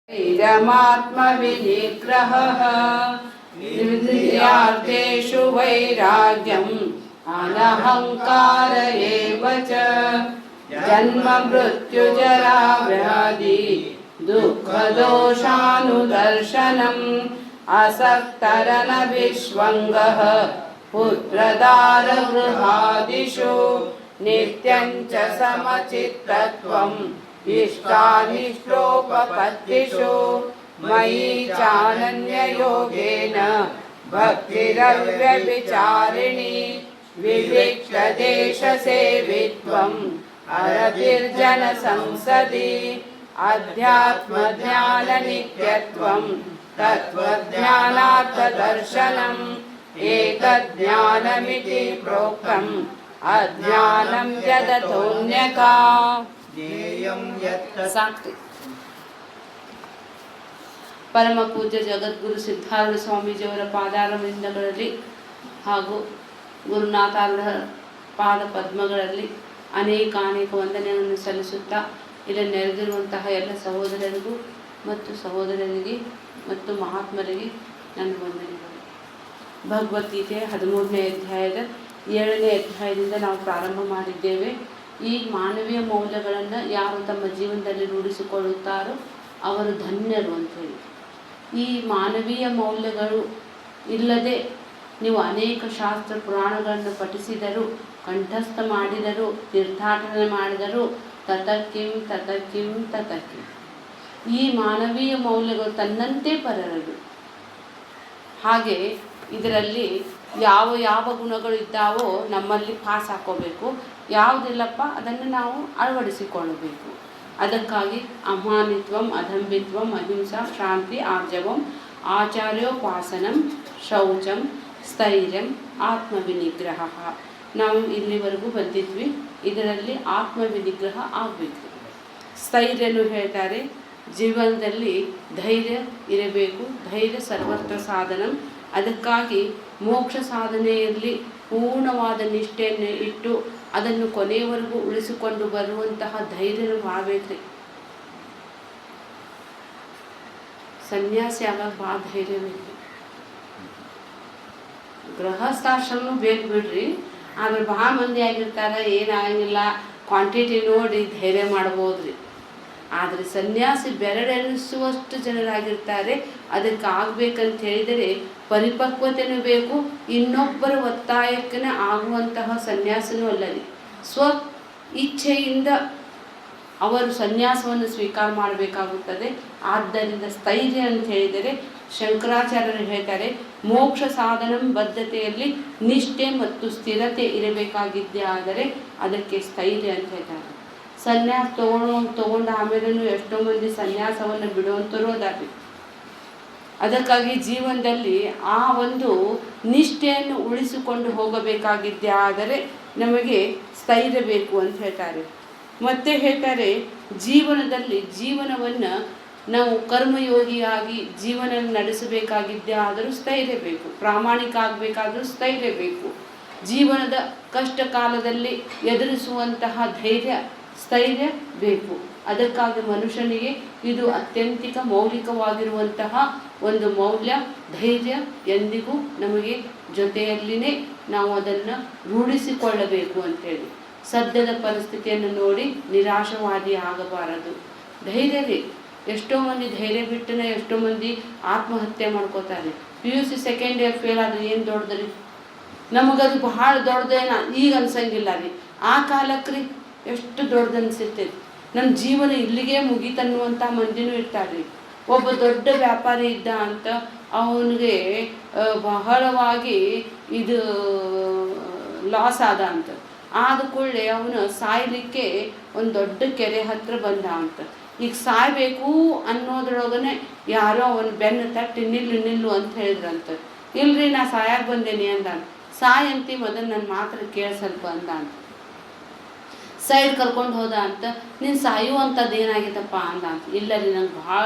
धैर्यमात्मविनिग्रहः इन्द्रियार्थेषु वैराग्यम् अनहङ्कार एव च जन्म मृत्युजरा व्याधि दुःखदोषानुदर्शनम् असक्तरनभिष्वङ्गः पुत्रदारगृहादिषु नित्यं च समचित्तत्वम् इष्टानिष्टोपपत्तिषु मयि चानन्ययोगेन भक्तिरव्यभिचारिणी विविक्तदेशसेवित्वम् अरतिर्जनसंसदि अध्यात्मज्ञाननित्यत्वम् तत्त्वज्ञानार्थदर्शनम् एतज्ज्ञानमिति प्रोक्तम् अज्ञानं यदतोऽन्यथा ಸಾಕ್ರಿ. ಪರಮ ಪೂಜ್ಯ ಜಗದ್ಗುರು ಸಿದ್ಧಾರೂಢ ಸ್ವಾಮೀಜಿಯವರ ಪಾದಾರವಿಂದಗಳಲ್ಲಿ ಹಾಗೂ ಗುರುನಾಥಾರೂಢ ಪಾದ ಪದ್ಮಗಳಲ್ಲಿ ಅನೇಕ ವಂದನೆಯನ್ನು ಸಲ್ಲಿಸುತ್ತಾ ಇಲ್ಲಿ ನೆರೆದಿರುವಂತಹ ಎಲ್ಲ ಸಹೋದರರಿಗೂ ಮತ್ತು ಸಹೋದರರಿಗೆ ಮತ್ತು ಮಹಾತ್ಮರಿಗೆ ನನ್ನ ವಂದನೆಗಳು. ಭಗವದ್ಗೀತೆ 13ನೇ ಅಧ್ಯಾಯದ 7ನೇ ಅಧ್ಯಾಯದಿಂದ ನಾವು ಪ್ರಾರಂಭ ಮಾಡಿದ್ದೇವೆ. ಈ ಮಾನವೀಯ ಮೌಲ್ಯಗಳನ್ನು ಯಾರು ತಮ್ಮ ಜೀವನದಲ್ಲಿ ರೂಢಿಸಿಕೊಳ್ಳುತ್ತಾರೋ ಅವರು ಧನ್ಯರು ಅಂಥೇಳಿ. ಈ ಮಾನವೀಯ ಮೌಲ್ಯಗಳು ಇಲ್ಲದೆ ನೀವು ಅನೇಕ ಶಾಸ್ತ್ರ ಪುರಾಣಗಳನ್ನು ಪಠಿಸಿದರು, ಕಂಠಸ್ಥ ಮಾಡಿದರು, ತೀರ್ಥಾಟನೆ ಮಾಡಿದರು, ತತಕಿಂ ತತಕಿಂ ತತಕಿಂ. ಈ ಮಾನವೀಯ ಮೌಲ್ಯಗಳು ತನ್ನಂತೆ ಪರರದು. ಹಾಗೆ ಇದರಲ್ಲಿ ಯಾವ ಯಾವ ಗುಣಗಳು ಇದ್ದಾವೋ ನಮ್ಮಲ್ಲಿ ಪಾಸ್ ಹಾಕೋಬೇಕು, ಯಾವುದಿಲ್ಲಪ್ಪ ಅದನ್ನು ನಾವು ಅಳವಡಿಸಿಕೊಳ್ಳಬೇಕು. ಅದಕ್ಕಾಗಿ ಅಮಾನಿತ್ವಂ, ಅಧಂಬಿತ್ವಂ, ಅಹಿಂಸಾ, ಶಾಂತಿ, ಆರ್ಜವಂ, ಆಚಾರ್ಯೋಪಾಸನಂ, ಶೌಚಂ, ಸ್ಥೈರ್ಯಂ, ಆತ್ಮವಿನಿಗ್ರಹ. ನಾವು ಇಲ್ಲಿವರೆಗೂ ಬಂದಿದ್ವಿ. ಇದರಲ್ಲಿ ಆತ್ಮವಿನಿಗ್ರಹ ಆಗಬೇಕು. ಸ್ಥೈರ್ಯನು ಹೇಳ್ತಾರೆ, ಜೀವನದಲ್ಲಿ ಧೈರ್ಯ ಇರಬೇಕು. ಧೈರ್ಯ ಸರ್ವತ್ರ ಸಾಧನಂ. ಅದಕ್ಕಾಗಿ ಮೋಕ್ಷ ಸಾಧನೆಯಲ್ಲಿ ಪೂರ್ಣವಾದ ನಿಷ್ಠೆಯನ್ನು ಇಟ್ಟು ಅದನ್ನು ಕೊನೆಯವರೆಗೂ ಉಳಿಸಿಕೊಂಡು ಬರುವಂತಹ ಧೈರ್ಯನು ಮಾಡಬೇಕ್ರಿ. ಸನ್ಯಾಸಿ ಆಗ ಭಾಳ ಧೈರ್ಯ ಬೇಕು. ಗೃಹಸ್ಥಾಶ್ರಮ ಬೇಕು ಬಿಡ್ರಿ, ಆದ್ರೆ ಭಾಳ ಮಂದಿ ಆಗಿರ್ತಾರೆ, ಏನಾಗಿಲ್ಲ, ಕ್ವಾಂಟಿಟಿ ನೋಡಿ ಧೈರ್ಯ ಮಾಡ್ಬೋದ್ರಿ. ಆದರೆ ಸನ್ಯಾಸಿ ಬೆರಳೆನಿಸುವಷ್ಟು ಜನರಾಗಿರ್ತಾರೆ. ಅದಕ್ಕೆ ಆಗಬೇಕಂತ ಹೇಳಿದರೆ ಪರಿಪಕ್ವತೆಯೂ ಬೇಕು, ಇನ್ನೊಬ್ಬರ ಒತ್ತಾಯಕ್ಕೆ ಆಗುವಂತಹ ಸನ್ಯಾಸನೂ ಅಲ್ಲರಿ. ಸ್ವ ಇಚ್ಛೆಯಿಂದ ಅವರು ಸನ್ಯಾಸವನ್ನು ಸ್ವೀಕಾರ ಮಾಡಬೇಕಾಗುತ್ತದೆ. ಆದ್ದರಿಂದ ಸ್ಥೈರ್ಯ ಅಂತ ಹೇಳಿದರೆ ಶಂಕರಾಚಾರ್ಯರು ಹೇಳ್ತಾರೆ, ಮೋಕ್ಷ ಸಾಧನ ಬದ್ಧತೆಯಲ್ಲಿ ನಿಷ್ಠೆ ಮತ್ತು ಸ್ಥಿರತೆ ಇರಬೇಕಾಗಿದ್ದೇ ಆದರೆ ಅದಕ್ಕೆ ಸ್ಥೈರ್ಯ ಅಂತ ಹೇಳ್ತಾರೆ. ಸನ್ಯಾಸ ತಗೊಂಡು ಆಮೇಲೂ ಎಷ್ಟೋ ಮಂದಿ ಸನ್ಯಾಸವನ್ನು ಬಿಡುವಂಥರೂ ಅದಾರಿ. ಅದಕ್ಕಾಗಿ ಜೀವನದಲ್ಲಿ ಆ ಒಂದು ನಿಷ್ಠೆಯನ್ನು ಉಳಿಸಿಕೊಂಡು ಹೋಗಬೇಕಾಗಿದ್ದೇ ಆದರೆ ನಮಗೆ ಸ್ಥೈರ್ಯ ಬೇಕು ಅಂತ ಹೇಳ್ತಾರೆ. ಮತ್ತೆ ಹೇಳ್ತಾರೆ, ಜೀವನವನ್ನು ನಾವು ಕರ್ಮಯೋಗಿಯಾಗಿ ಜೀವನ ನಡೆಸಬೇಕಾಗಿದ್ದೇ ಆದರೂ ಸ್ಥೈರ್ಯ ಬೇಕು. ಪ್ರಾಮಾಣಿಕ ಆಗಬೇಕಾದರೂ ಸ್ಥೈರ್ಯ ಬೇಕು. ಜೀವನದ ಕಷ್ಟ ಕಾಲದಲ್ಲಿ ಎದುರಿಸುವಂತಹ ಧೈರ್ಯ, ಸ್ಥೈರ್ಯ ಬೇಕು. ಅದಕ್ಕಾಗಿ ಮನುಷ್ಯನಿಗೆ ಇದು ಅತ್ಯಂತಿಕ ಮೌಲಿಕವಾಗಿರುವಂತಹ ಒಂದು ಮೌಲ್ಯ. ಧೈರ್ಯ ಎಂದಿಗೂ ನಮಗೆ ಜೊತೆಯಲ್ಲಿನೇ ನಾವು ಅದನ್ನು ರೂಢಿಸಿಕೊಳ್ಳಬೇಕು ಅಂತೇಳಿ. ಸದ್ಯದ ಪರಿಸ್ಥಿತಿಯನ್ನು ನೋಡಿ ನಿರಾಶವಾದಿ ಆಗಬಾರದು. ಧೈರ್ಯ ರೀ. ಎಷ್ಟೋ ಮಂದಿ ಧೈರ್ಯ ಬಿಟ್ಟನೆ ಎಷ್ಟೋ ಮಂದಿ ಆತ್ಮಹತ್ಯೆ ಮಾಡ್ಕೋತಾರೆ. PUC ಸೆಕೆಂಡ್ ಇಯರ್ ಫೇಲ್ ಆದರೆ ಏನು ದೊಡ್ಡದ್ರಿ? ನಮಗದು ಬಹಳ ದೊಡ್ಡದೇನ ಈಗ ಅನ್ಸಂಗಿಲ್ಲ ರೀ. ಆ ಕಾಲಕ್ಕೆ ರೀ ಎಷ್ಟು ದೊಡ್ಡದು ಅನಿಸಿರ್ತೈತಿ. ನಮ್ಮ ಜೀವನ ಇಲ್ಲಿಗೆ ಮುಗೀತನ್ನುವಂಥ ಮಂದಿನೂ ಇರ್ತಾರೆ. ಒಬ್ಬ ದೊಡ್ಡ ವ್ಯಾಪಾರಿ ಇದ್ದ ಅಂತ ಅವನಿಗೆ ಬಹಳವಾಗಿ ಇದು ಲಾಸ್ ಆದ ಅಂತ. ಆದ ಕೂಡಲೇ ಅವನು ಸಾಯಲಿಕ್ಕೆ ಒಂದು ದೊಡ್ಡ ಕೆರೆ ಹತ್ರ ಬಂದ ಅಂತ. ಈಗ ಸಾಯಬೇಕು ಅನ್ನೋದ್ರೊಳಗನೆ ಯಾರೋ ಅವನು ಬೆನ್ನು ತಟ್ಟಿ ನಿಲ್ಲು ಅಂತ ಹೇಳಿದ್ರಂತ. ಇಲ್ರಿ ನಾ ಸಾಯಕ್ಕೆ ಬಂದೇನಿ ಅಂದ. ಸಾಯಂತಿ ಮೊದಲು ನನ್ನ ಮಾತ್ರ ಕೇಳಿ ಸ್ವಲ್ಪ ಅಂದ ಅಂತ. ಸೈಡ್ ಕರ್ಕೊಂಡು ಹೋದ ಅಂತ. ನೀನು ಸಾಯುವಂಥದ್ದು ಏನಾಗಿತ್ತಪ್ಪ ಅಂದ ಅಂತ. ಇಲ್ಲ ರೀ, ನಂಗೆ ಭಾಳ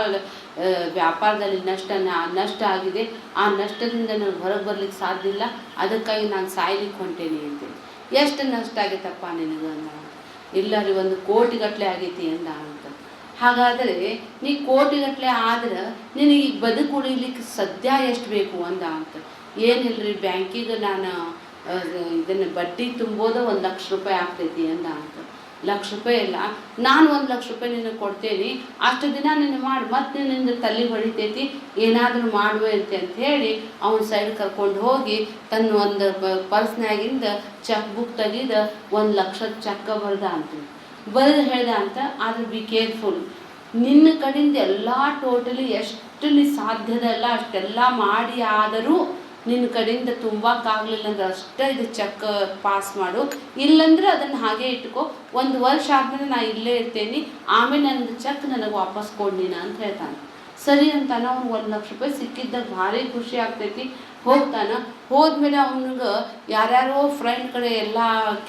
ವ್ಯಾಪಾರದಲ್ಲಿ ನಷ್ಟ ಆಗಿದೆ. ಆ ನಷ್ಟದಿಂದ ನನಗೆ ಹೊರಗೆ ಬರ್ಲಿಕ್ಕೆ ಸಾಧ್ಯ ಇಲ್ಲ. ಅದಕ್ಕಾಗಿ ನಾನು ಸಾಯ್ಲಿಕ್ಕೆ ಹೊಂಟೇನಿ ಅಂತೇಳಿ. ಎಷ್ಟು ನಷ್ಟ ಆಗೈತಪ್ಪ ನಿನಗೆ ಅಂದ. ಇಲ್ಲ ರೀ, 1 ಕೋಟಿ ಗಟ್ಟಲೆ ಆಗೈತಿ ಅಂದ ಅಂತ. ಹಾಗಾದರೆ ನೀ ಕೋಟಿಗಟ್ಟಲೆ ಆದ್ರೆ ನಿನಗೆ ಈಗ ಬದುಕು ಉಳಿಲಿಕ್ಕೆ ಸದ್ಯ ಎಷ್ಟು ಬೇಕು ಅಂತ. ಏನಿಲ್ಲರಿ ಬ್ಯಾಂಕಿಗೆ ನಾನು ಇದನ್ನು ಬಡ್ಡಿ ತುಂಬೋದು 1 ಲಕ್ಷ ರೂಪಾಯಿ ಆಗ್ತೈತಿ ಅಂತ. 1 ಲಕ್ಷ ರೂಪಾಯಿ ಇಲ್ಲ, ನಾನು 1 ಲಕ್ಷ ರೂಪಾಯಿ ನಿನಗೆ ಕೊಡ್ತೇನೆ, ಅಷ್ಟು ದಿನ ನಿನ್ನ ಮಾಡಿ ಮತ್ತೆ ನಿನ್ನ ತಲೆ ಹೊಡಿತೈತಿ, ಏನಾದರೂ ಮಾಡುವೆ ಅಂತ ಹೇಳಿ ಅವನ ಸೈಡ್ ಕರ್ಕೊಂಡು ಹೋಗಿ ತನ್ನ ಒಂದು ಪರ್ಸ್ನಾಗಿಂದ ಚೆಕ್ ಬುಕ್ ತೆಗೆದು 1 ಲಕ್ಷದ ಚೆಕ್ ಬರೆದು ಹೇಳ್ದ ಅಂತ. ಆದ್ರೆ ಬಿ ಕೇರ್ಫುಲ್, ನಿನ್ನ ಕಡೆಯಿಂದ ಎಲ್ಲ ಟೋಟಲಿ ಎಷ್ಟು ಸಾಧ್ಯದಲ್ಲ ಅಷ್ಟೆಲ್ಲ ಮಾಡಿ ಆದರೂ ನಿನ್ನ ಕಡೆಯಿಂದ ತುಂಬಕ್ಕಾಗಲಿಲ್ಲ ಅಂದ್ರೆ ಅಷ್ಟೇ ಇದು ಚೆಕ್ ಪಾಸ್ ಮಾಡು, ಇಲ್ಲಂದ್ರೆ ಅದನ್ನು ಹಾಗೆ ಇಟ್ಕೊ, 1 ವರ್ಷ ಆದಮೇಲೆ ನಾ ಇಲ್ಲೇ ಇರ್ತೇನೆ, ಆಮೇಲೆ ನನ್ನ ಚೆಕ್ ನನಗೆ ವಾಪಸ್ ಕೊಡ್ನೀನ ಅಂತ ಹೇಳ್ತಾನೆ. ಸರಿ ಅಂತಾನೆ. ಅವ್ನು 1 ಲಕ್ಷ ರೂಪಾಯಿ ಸಿಕ್ಕಿದ್ದಾಗ ಭಾರಿ ಖುಷಿ ಆಗ್ತೈತಿ. ಹೋಗ್ತಾನೆ. ಹೋದ್ಮೇಲೆ ಅವನಿಗೆ ಯಾರ್ಯಾರೋ ಫ್ರೆಂಡ್ ಕಡೆ ಎಲ್ಲ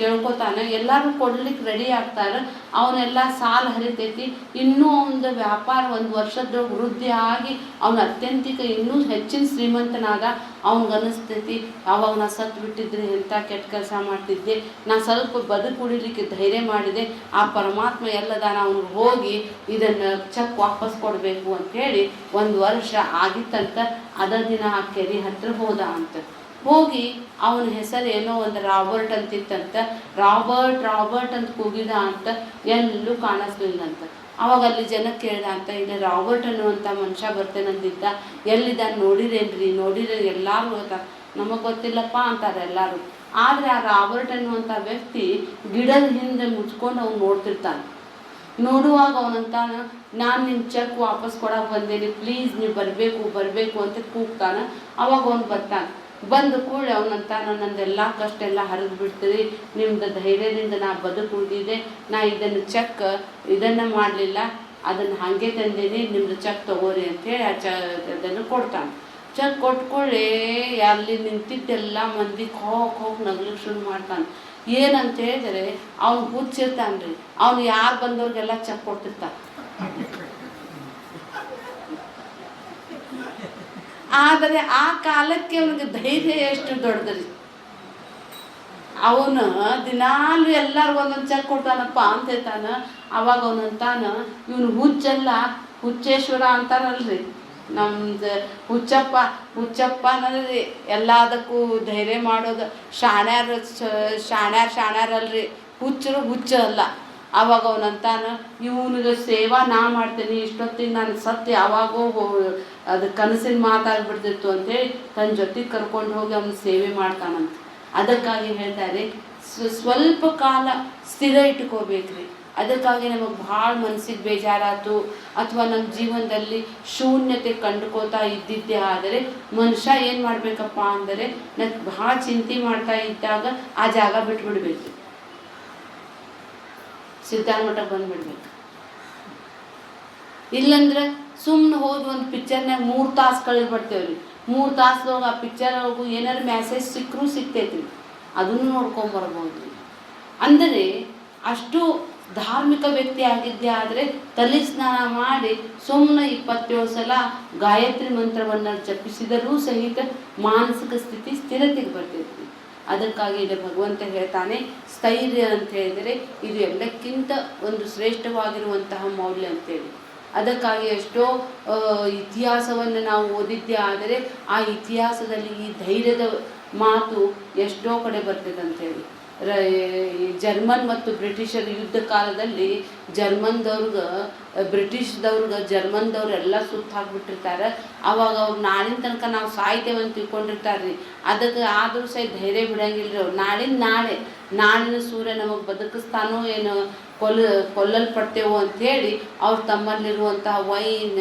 ಕೇಳ್ಕೊತಾನೆ, ಎಲ್ಲರೂ ಕೊಡ್ಲಿಕ್ಕೆ ರೆಡಿ ಆಗ್ತಾರೆ. ಅವನೆಲ್ಲ ಸಾಲ ಹರಿತೈತಿ. ಇನ್ನೂ ಅವನದು ವ್ಯಾಪಾರ 1 ವರ್ಷದ ವೃದ್ಧಿ ಆಗಿ ಅವನ ಅತ್ಯಂತಿಕ ಇನ್ನೂ ಹೆಚ್ಚಿನ ಶ್ರೀಮಂತನಾದ. ಅವನಿಗನ್ನಿಸ್ತೈತಿ, ಅವಾಗ ನಾ ಸತ್ತು ಬಿಟ್ಟಿದ್ರೆ ಎಂಥ ಕೆಟ್ಟ ಕೆಲಸ ಮಾಡ್ತಿದ್ದೆ, ನಾ ಸ್ವಲ್ಪ ಬದುಕು ಉಳಿಲಿಕ್ಕೆ ಧೈರ್ಯ ಮಾಡಿದೆ, ಆ ಪರಮಾತ್ಮ ಎಲ್ಲದಾನ ಅವ್ನಿಗೆ ಹೋಗಿ ಇದನ್ನು ಚೆಕ್ ವಾಪಸ್ ಕೊಡಬೇಕು ಅಂಥೇಳಿ 1 ವರ್ಷ ಆಗಿತ್ತಂತ. ಅದ ದಿನ ಆ ಕೆರೆ ಹತ್ರ ಹೋದ ಅಂತ. ಹೋಗಿ ಅವನ ಹೆಸರು ಏನೋ ಒಂದು ರಾಬರ್ಟ್ ಅಂತಿತ್ತಂತ. ರಾಬರ್ಟ್ ಅಂತ ಕೂಗಿದ ಅಂತ. ಎಲ್ಲೂ ಕಾಣಿಸ್ಲಿಲ್ಲಂತ. ಅವಾಗ ಅಲ್ಲಿ ಜನ ಕೇಳ್ದ ಅಂತ, ಇಲ್ಲಿ ರಾಬರ್ಟ್ ಅನ್ನುವಂಥ ಮನುಷ್ಯ ಬರ್ತೇನಂದಿದ್ದ, ಎಲ್ಲಿದ್ದಾನೆ ನೋಡಿರೇನ್ರಿ ಎಲ್ಲರೂ ಗೊತ್ತಾ, ನಮಗೆ ಗೊತ್ತಿಲ್ಲಪ್ಪ ಅಂತಾರೆ ಎಲ್ಲರೂ. ಆದರೆ ಆ ರಾಬರ್ಟ್ ಅನ್ನುವಂಥ ವ್ಯಕ್ತಿ ಗಿಡದ ಹಿಂದೆ ಮುಚ್ಕೊಂಡು ಅವ್ನು ನೋಡ್ತಿರ್ತಾನೆ. ನೋಡುವಾಗ ಅವನಂತಾನ, ನಾನು ನಿಮ್ಮ ಚೆಕ್ ವಾಪಸ್ ಕೊಡಕ್ಕೆ ಬಂದೇನೆ, ಪ್ಲೀಸ್ ನೀವು ಬರಬೇಕು ಅಂತ ಕೂಗ್ತಾನೆ. ಅವಾಗ ಅವನು ಬರ್ತಾನೆ. ಬಂದ ಕೂಡಲೇ ಅವನಂತಾನ, ನಂದೆಲ್ಲ ಕಷ್ಟ ಎಲ್ಲ ಹರಿದು ಬಿಡ್ತೀರಿ, ನಿಮ್ದು ಧೈರ್ಯದಿಂದ ನಾ ಬದುಕು ಉಳಿದಿದೆ, ನಾ ಇದನ್ನು ಮಾಡಲಿಲ್ಲ, ಅದನ್ನು ಹಾಗೆ ತಂದೇನಿ, ನಿಮ್ಮದು ಚೆಕ್ ತೊಗೋರಿ ಅಂಥೇಳಿ ಅದನ್ನು ಕೊಡ್ತಾನೆ. ಚೆಕ್ ಕೊಟ್ಕೊಳ್ಳಿ ಅಲ್ಲಿ ನಿಂತಿದ್ದೆಲ್ಲ ಮಂದಿ ಹೋಗಿ ನಗ್ಲಿಕ್ಕೆ ಶುರು ಮಾಡ್ತಾನೆ. ಏನಂತ ಹೇಳಿದ್ರೆ ಅವ್ನು ಹುಚ್ಚಿರ್ತಾನ್ರಿ. ಅವ್ನು ಯಾರು ಬಂದವ್ರಿಗೆಲ್ಲ ಚೆಕ್ ಕೊಡ್ತಿರ್ತಾನೆ. ಆದರೆ ಆ ಕಾಲಕ್ಕೆ ಅವನಿಗೆ ಧೈರ್ಯ ಎಷ್ಟು ದೊಡ್ಡದ್ರಿ. ಅವನು ದಿನಾಲು ಎಲ್ಲರಿಗೂ ಒಂದೊಂದು ಚೆಕ್ ಕೊಡ್ತಾನಪ್ಪ ಅಂತ ಹೇಳ್ತಾನ. ಅವಾಗ ಅವನಂತಾನ, ಇವನು ಹುಚ್ಚೇಶ್ವರ ಅಂತಾರಲ್ರಿ, ನಮ್ದು ಹುಚ್ಚಪ್ಪ ಅನ್ನೋದ್ರಿ ಎಲ್ಲದಕ್ಕೂ ಧೈರ್ಯ ಮಾಡೋದು. ಶಾಣ್ಯಾರಲ್ರಿ, ಹುಚ್ಚ ಅಲ್ಲ. ಅವಾಗ ಅವನಂತಾನ, ಇವನಿಗೆ ಸೇವಾ ನಾ ಮಾಡ್ತೇನೆ, ಇಷ್ಟೊತ್ತಿಗೆ ನಾನು ಸತ್ಯ ಯಾವಾಗೋ ಅದು ಕನಸಿನ ಮಾತಾಡ್ಬಿಡ್ತಿತ್ತು ಅಂತೇಳಿ ತನ್ನ ಜೊತೆಗೆ ಕರ್ಕೊಂಡು ಹೋಗಿ ಅವನು ಸೇವೆ ಮಾಡ್ತಾನಂತ. ಅದಕ್ಕಾಗಿ ಹೇಳ್ತಾರೆ, ಸ್ವಲ್ಪ ಕಾಲ ಸ್ಥಿರ ಇಟ್ಕೋಬೇಕ್ರಿ. ಅದಕ್ಕಾಗಿ ನಮಗೆ ಭಾಳ ಮನಸ್ಸಿಗೆ ಬೇಜಾರಾಯ್ತು ಅಥವಾ ನಮ್ಮ ಜೀವನದಲ್ಲಿ ಶೂನ್ಯತೆ ಕಂಡುಕೋತಾ ಇದ್ದಿದ್ದೇ ಆದರೆ ಮನುಷ್ಯ ಏನು ಮಾಡಬೇಕಪ್ಪ ಅಂದರೆ, ನನಗೆ ಭಾಳ ಚಿಂತೆ ಮಾಡ್ತಾ ಇದ್ದಾಗ ಆ ಜಾಗ ಬಿಟ್ಬಿಡ್ಬೇಕು, ಸಿದ್ಧಾಂತ ಮಠಕ್ಕೆ ಬಂದುಬಿಡ್ಬೇಕು. ಇಲ್ಲಂದ್ರೆ ಸುಮ್ಮನೆ ಹೋಗಿ ಒಂದು ಪಿಕ್ಚರ್ನಾಗ 3 ತಾಸು ಕಳೆದ್ಬಿಡ್ತೇವ್ರಿ. 3 ತಾಸ್ದೊಳಗೆ ಆ ಪಿಕ್ಚರ್ ಹೋಗು ಏನಾರು ಮೆಸೇಜ್ ಸಿಕ್ಕೈತಿ, ಅದನ್ನು ನೋಡ್ಕೊಂಬರ್ಬೋದು. ಅಂದರೆ ಅಷ್ಟು ಧಾರ್ಮಿಕ ವ್ಯಕ್ತಿ ಆಗಿದ್ದೇ ಆದರೆ ತಲೆ ಸ್ನಾನ ಮಾಡಿ ಸುಮ್ಮನೆ 27 ಸಲ ಗಾಯತ್ರಿ ಮಂತ್ರವನ್ನು ಜಪಿಸಿದರೂ ಸಹಿತ ಮಾನಸಿಕ ಸ್ಥಿತಿ ಸ್ಥಿರತೆಗೆ ಬರ್ತೈತಿ. ಅದಕ್ಕಾಗಿ ಇಲ್ಲಿ ಭಗವಂತ ಹೇಳ್ತಾನೆ, ಸ್ಥೈರ್ಯ ಅಂತ ಹೇಳಿದರೆ ಇದು ಎಲ್ಲಕ್ಕಿಂತ ಒಂದು ಶ್ರೇಷ್ಠವಾಗಿರುವಂತಹ ಮೌಲ್ಯ ಅಂತೇಳಿ. ಅದಕ್ಕಾಗಿ ಎಷ್ಟೋ ಇತಿಹಾಸವನ್ನು ನಾವು ಓದಿದ್ದೇ ಆದರೆ ಆ ಇತಿಹಾಸದಲ್ಲಿ ಈ ಧೈರ್ಯದ ಮಾತು ಎಷ್ಟೋ ಕಡೆ ಬರ್ತದೆ ಅಂತೇಳಿ. ಜರ್ಮನ್ ಮತ್ತು ಬ್ರಿಟಿಷರ ಯುದ್ಧ ಕಾಲದಲ್ಲಿ ಜರ್ಮನ್ದವ್ರು ಎಲ್ಲ ಸುತ್ತ ಹಾಕ್ಬಿಟ್ಟಿರ್ತಾರೆ. ಅವಾಗ ಅವ್ರು ನಾಳಿನ ತನಕ ನಾವು ಸಾಯ್ತೇವೆ ಅಂತ ತಿಳ್ಕೊಂಡಿರ್ತಾರೆ ರೀ. ಅದಕ್ಕೆ ಆದರೂ ಸಹಿತ ಧೈರ್ಯ ಬಿಡಂಗಿಲ್ಲ ರೀ ಅವ್ರು. ನಾಳಿನ ಸೂರ್ಯ ನಮಗೆ ಬದುಕಿಸ್ತಾನೋ ಏನು ಕೊಲ್ಲಲ್ಪಡ್ತೇವೋ ಅಂಥೇಳಿ ಅವ್ರು ತಮ್ಮಲ್ಲಿರುವಂತಹ ವೈನ್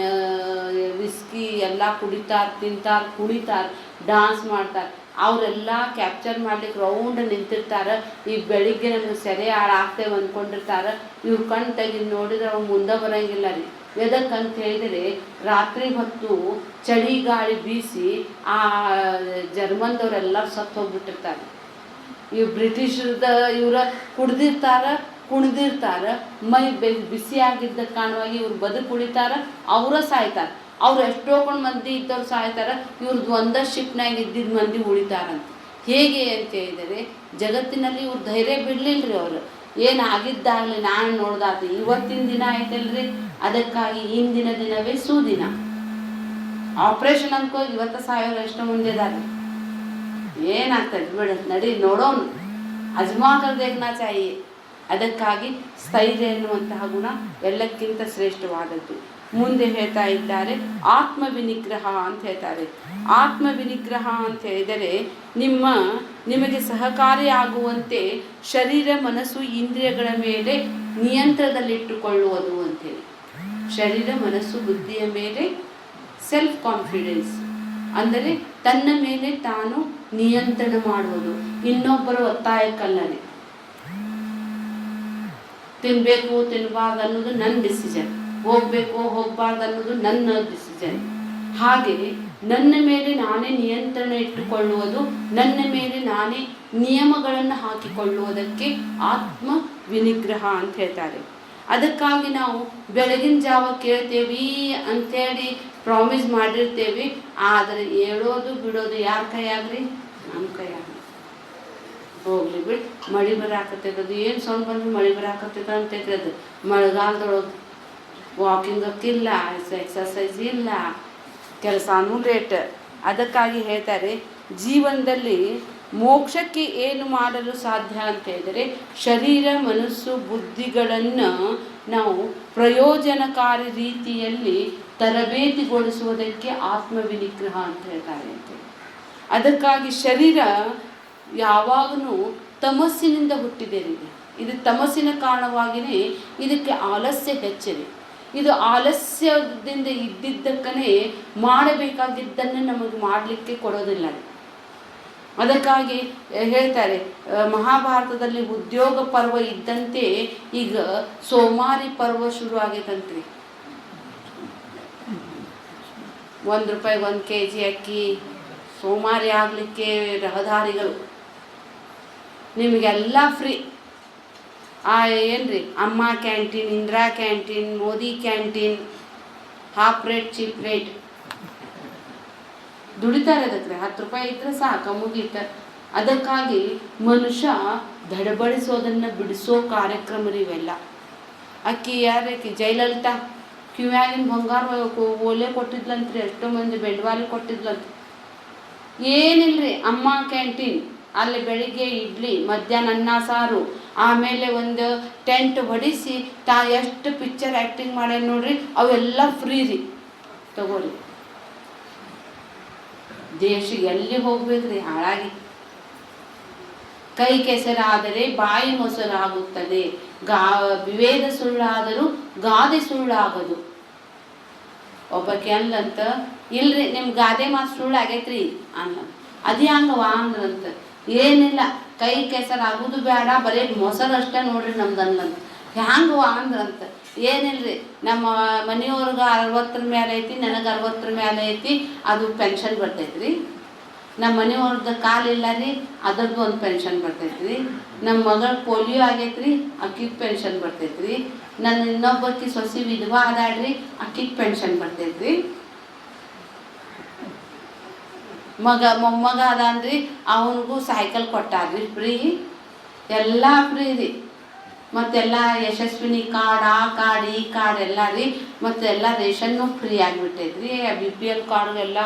ವಿಸ್ಕಿ ಎಲ್ಲ ಕುಡಿತಾರೆ, ತಿಂತಾರೆ, ಕುಣಿತಾರೆ, ಡಾನ್ಸ್ ಮಾಡ್ತಾರೆ. ಅವರೆಲ್ಲ ಕ್ಯಾಪ್ಚರ್ ಮಾಡ್ಲಿಕ್ಕೆ ರೌಂಡ್ ನಿಂತಿರ್ತಾರೆ. ಈ ಬೆಳಿಗ್ಗೆ ನಮಗೆ ಸೆರೆ ಆಗ್ತೇವೆ ಅಂದ್ಕೊಂಡಿರ್ತಾರೆ. ಇವ್ರು ಕಣ್ಣು ತೆಗೆದು ನೋಡಿದ್ರೆ ಅವ್ರು ಮುಂದೆ ಬರೋಂಗಿಲ್ಲ ರೀ. ಎದಕ್ಕಂತ ಹೇಳಿದರೆ ರಾತ್ರಿ ಹೊತ್ತು ಚಳಿ ಗಾಳಿ ಬೀಸಿ ಆ ಜರ್ಮನ್ದವರೆಲ್ಲರೂ ಸತ್ತು ಹೋಗ್ಬಿಟ್ಟಿರ್ತಾರೆ. ಇವ್ರು ಇವರ ಕುಣಿದಿರ್ತಾರೆ, ಮೈ ಬಿಸಿಯಾಗಿದ್ದ ಕಾರಣವಾಗಿ ಇವ್ರು ಬದುಕು ಉಳಿತಾರೆ, ಅವರ ಸಾಯ್ತಾರೆ. ಅವ್ರು ಎಷ್ಟೋ ಮಂದಿ ಇದ್ದವ್ರು ಸಾಯ್ತಾರೆ, ಇವ್ರದ್ದು ಒಂದೇ ಶಿಪ್ನಾಗ ಇದ್ದಿದ್ದ ಮಂದಿ ಉಳಿತಾರಂತ. ಹೇಗೆ ಅಂತ ಹೇಳಿದರೆ ಜಗತ್ತಿನಲ್ಲಿ ಇವ್ರು ಧೈರ್ಯ ಬಿಡಲಿಲ್ಲ ರೀ. ಅವರು ಏನಾಗಿದ್ದಾಗಲಿ ನಾನು ನೋಡ್ದಾತು. ಇವತ್ತಿನ ದಿನ ಐತಲ್ರಿ, ಅದಕ್ಕಾಗಿ ಹಿಂದಿನ ದಿನವೇ ಸುದಿನ. ಆಪ್ರೇಷನ್ ಅನ್ಕೋ ಇವತ್ತು ಸಾವಿರ ಎಷ್ಟು ಮುಂದೆ ಇದಾರೆ, ಏನಾಗ್ತದೆ ಬಿಡ, ನಡಿ ನೋಡೋನು, ಅಜ್ಮಾ ಕರ್ ದೇಖ್ನಾ ಚಾಹಿಯೆ. ಅದಕ್ಕಾಗಿ ಸ್ಥೈರ್ಯ ಎನ್ನುವಂತಹ ಗುಣ ಎಲ್ಲಕ್ಕಿಂತ ಶ್ರೇಷ್ಠವಾದದ್ದು. ಮುಂದೆ ಹೇಳ್ತಾ ಇದ್ದಾರೆ ಆತ್ಮವಿನಿಗ್ರಹ ಅಂತ ಹೇಳ್ತಾರೆ. ಆತ್ಮವಿನಿಗ್ರಹ ಅಂತ ಹೇಳಿದರೆ ನಿಮಗೆ ಸಹಕಾರಿಯಾಗುವಂತೆ ಶರೀರ, ಮನಸ್ಸು, ಇಂದ್ರಿಯಗಳ ಮೇಲೆ ನಿಯಂತ್ರಣದಲ್ಲಿಟ್ಟುಕೊಳ್ಳುವುದು ಅಂತೇಳಿ. ಶರೀರ, ಮನಸ್ಸು, ಬುದ್ಧಿಯ ಮೇಲೆ ಸೆಲ್ಫ್ ಕಾನ್ಫಿಡೆನ್ಸ್ ಅಂದರೆ ತನ್ನ ಮೇಲೆ ತಾನು ನಿಯಂತ್ರಣ ಮಾಡುವುದು, ಇನ್ನೊಬ್ಬರ ಒತ್ತಾಯಕ್ಕಲ್ಲದೆ. ತಿನ್ನಬೇಕು ತಿನ್ನಬಾರ್ದು ಅನ್ನೋದು ನನ್ನ ಡಿಸಿಷನ್, ಹೋಗಬೇಕು ಹೋಗಬಾರ್ದು ಅನ್ನೋದು ನನ್ನ ಡಿಸಿಷನ್. ಹಾಗೆ ನನ್ನ ಮೇಲೆ ನಾನೇ ನಿಯಂತ್ರಣ ಇಟ್ಟುಕೊಳ್ಳುವುದು, ನನ್ನ ಮೇಲೆ ನಾನೇ ನಿಯಮಗಳನ್ನು ಹಾಕಿಕೊಳ್ಳುವುದಕ್ಕೆ ಆತ್ಮ ವಿನಿಗ್ರಹ ಅಂತ ಹೇಳ್ತಾರೆ. ಅದಕ್ಕಾಗಿ ನಾವು ಬೆಳಗಿನ ಜಾವ ಕೇಳ್ತೇವೆ ಅಂಥೇಳಿ ಪ್ರಾಮಿಸ್ ಮಾಡಿರ್ತೇವೆ, ಆದರೆ ಹೇಳೋದು ಬಿಡೋದು ಯಾರ ಕೈಯಾಗ್ರಿ? ನಮ್ಮ ಕೈಯಾಗ್ರಿ. ಹೋಗ್ಲಿ ಬಿಟ್ಟು ಮಳೆ ಬರಾಕತ್ತೈತದು, ಏನು ಸೌಂಡ್ ಬಂದ್ರೆ ಮಳೆ ಬರಾಕತ್ತೈತ ಅಂತೈತಿ. ಅದು ಮಳೆಗಾಲದೊಳಗೆ ವಾಕಿಂಗಕ್ಕಿಲ್ಲ, ಎಕ್ಸಸೈಸ್ ಇಲ್ಲ, ಕೆಲಸನೂ ಲೇಟ್. ಅದಕ್ಕಾಗಿ ಹೇಳ್ತಾರೆ ಜೀವನದಲ್ಲಿ ಮೋಕ್ಷಕ್ಕೆ ಏನು ಮಾಡಲು ಸಾಧ್ಯ ಅಂತ ಹೇಳಿದರೆ ಶರೀರ, ಮನಸ್ಸು, ಬುದ್ಧಿಗಳನ್ನು ನಾವು ಪ್ರಯೋಜನಕಾರಿ ರೀತಿಯಲ್ಲಿ ತರಬೇತಿಗೊಳಿಸುವುದಕ್ಕೆ ಆತ್ಮವಿನಿಗ್ರಹ ಅಂತ ಹೇಳ್ತಾರೆ ಅಂತೇಳಿ. ಅದಕ್ಕಾಗಿ ಶರೀರ ಯಾವಾಗಲೂ ತಮಸ್ಸಿನಿಂದ ಹುಟ್ಟಿದೆ. ಇದು ತಮಸ್ಸಿನ ಕಾರಣವಾಗಿಯೇ ಇದಕ್ಕೆ ಆಲಸ್ಯ ಹೆಚ್ಚಿದೆ. ಇದು ಆಲಸ್ಯದಿಂದ ಇದ್ದಿದ್ದಕ್ಕನೇ ಮಾಡಬೇಕಾಗಿದ್ದನ್ನು ನಮಗೆ ಮಾಡಲಿಕ್ಕೆ ಕೊಡೋದಿಲ್ಲ. ಅದಕ್ಕಾಗಿ ಹೇಳ್ತಾರೆ ಮಹಾಭಾರತದಲ್ಲಿ ಉದ್ಯೋಗ ಪರ್ವ ಇದ್ದಂತೆ ಈಗ ಸೋಮಾರಿ ಪರ್ವ ಶುರು ಆಗೈತಂತ್ರಿ. ₹1 1 kg ಅಕ್ಕಿ, ಸೋಮಾರಿ ಆಗಲಿಕ್ಕೆ ರಹದಾರಿಗಳು ನಿಮಗೆಲ್ಲ ಫ್ರೀ. ಏನ್ರಿ ಅಮ್ಮ canteen, Indira canteen, Modi canteen, half rate cheap rate ದುಡಿತಾರೆ. ಅದಕ್ಕೆ ₹10 ಇದ್ರೆ ಸಾಕು, ಮುಗೀತ. ಅದಕ್ಕಾಗಿ ಮನುಷ್ಯ ದಡಬಡಿಸೋದನ್ನು ಬಿಡಿಸೋ ಕಾರ್ಯಕ್ರಮ ಇವೆಲ್ಲ. ಅಕ್ಕಿ ಯಾರಕ್ಕಿ ಜಯಲಲಿತಾ ಕಿವ್ಯಾಗಿನ ಬಂಗಾರ ಓಲೆ ಕೊಟ್ಟಿದ್ಲಂತ್ರಿ, ಎಷ್ಟೋ ಮಂದಿ ಬೆಂಡವಾಲಿ ಕೊಟ್ಟಿದ್ಲಂತ. ಏನಿಲ್ರಿ, ಅಮ್ಮ ಕ್ಯಾಂಟೀನ್ ಅಲ್ಲಿ ಬೆಳಿಗ್ಗೆ ಇಡ್ಲಿ, ಮಧ್ಯಾಹ್ನ ಅನ್ನ ಸಾರು, ಆಮೇಲೆ ಒಂದು ಟೆಂಟ್ ಹೊಡಿಸಿ ಎಷ್ಟು ಪಿಕ್ಚರ್ ಆ್ಯಕ್ಟಿಂಗ್ ಮಾಡ್ಯಾರ ನೋಡ್ರಿ, ಅವೆಲ್ಲ ಫ್ರೀ ರೀ, ತಗೋರಿ. ದೇಶ ಎಲ್ಲಿ ಹೋಗ್ಬೇಕ್ರಿ ಹಾಳಾಗಿ. ಕೈ ಕೆಸರಾದರೆ ಬಾಯಿ ಮೊಸರಾಗುತ್ತದೆ, ವಿವೇದ ಸುಳ್ಳಾದರೂ ಗಾದೆ ಸುಳ್ಳಾಗದು. ಒಬ್ಬಕ್ಕೆ ಅಂದ್ಲಂತ, ಇಲ್ರಿ ನಿಮ್ಮ ಗಾದೆ ಮಾತು ಸುಳ್ಳು ಆಗೈತ್ರಿ ಅನ್ನ. ಅದೇ ಹಂಗವ ಅಂದ್ರಂತ. ಏನಿಲ್ಲ, ಕೈ ಕೆಸರಾಗೋದು ಬೇಡ, ಬರೀ ಮೊಸರು ಅಷ್ಟೇ ನೋಡ್ರಿ ನಮ್ದು ಅನ್ಲಂತ. ಹ್ಯಾಂಗವ ಅಂದ್ರಂತ. ಏನಿಲ್ರಿ, ನಮ್ಮ ಮನೆಯವ್ರಿಗೆ 60 ಮೇಲೆ ಐತಿ, ನನಗೆ 60 ಮೇಲೆ ಐತಿ, ಅದು ಪೆನ್ಷನ್ ಬರ್ತೈತ್ರಿ. ನಮ್ಮ ಮನೆಯವ್ರದ್ದು ಕಾಲಿಲ್ಲ ರೀ, ಅದ್ರದ್ದು ಒಂದು ಪೆನ್ಷನ್ ಬರ್ತೈತ್ರಿ. ನಮ್ಮ ಮಗಳ ಪೋಲಿಯೋ ಆಗೈತ್ರಿ, ಅಕ್ಕಿಗೆ ಪೆನ್ಷನ್ ಬರ್ತೈತ್ರಿ. ನನ್ನ ಇನ್ನೊಬ್ಬಕ್ಕೆ ಸೊಸಿ ವಿಧವಾ ಅದಾಡ್ರಿ, ಅಕ್ಕಿಗೆ ಪೆನ್ಷನ್ ಬರ್ತೈತ್ರಿ. ಮೊಮ್ಮಗ ಅದಾನ್ರಿ, ಅವನಿಗೂ ಸೈಕಲ್ ಕೊಟ್ಟಾರ್ರಿ ಫ್ರೀ, ಎಲ್ಲ ಫ್ರೀ ರೀ. ಮತ್ತೆಲ್ಲ ಯಶಸ್ವಿನಿ ಕಾರ್ಡ್, ಆ ಕಾರ್ಡ್, ಈ ಕಾರ್ಡ್ ಎಲ್ಲ ರೀ. ಮತ್ತೆಲ್ಲ ರೇಷನ್ನು ಫ್ರೀ ಆಗಿಬಿಟ್ಟೈತ್ರಿ. BPL ಕಾರ್ಡ್ ಎಲ್ಲ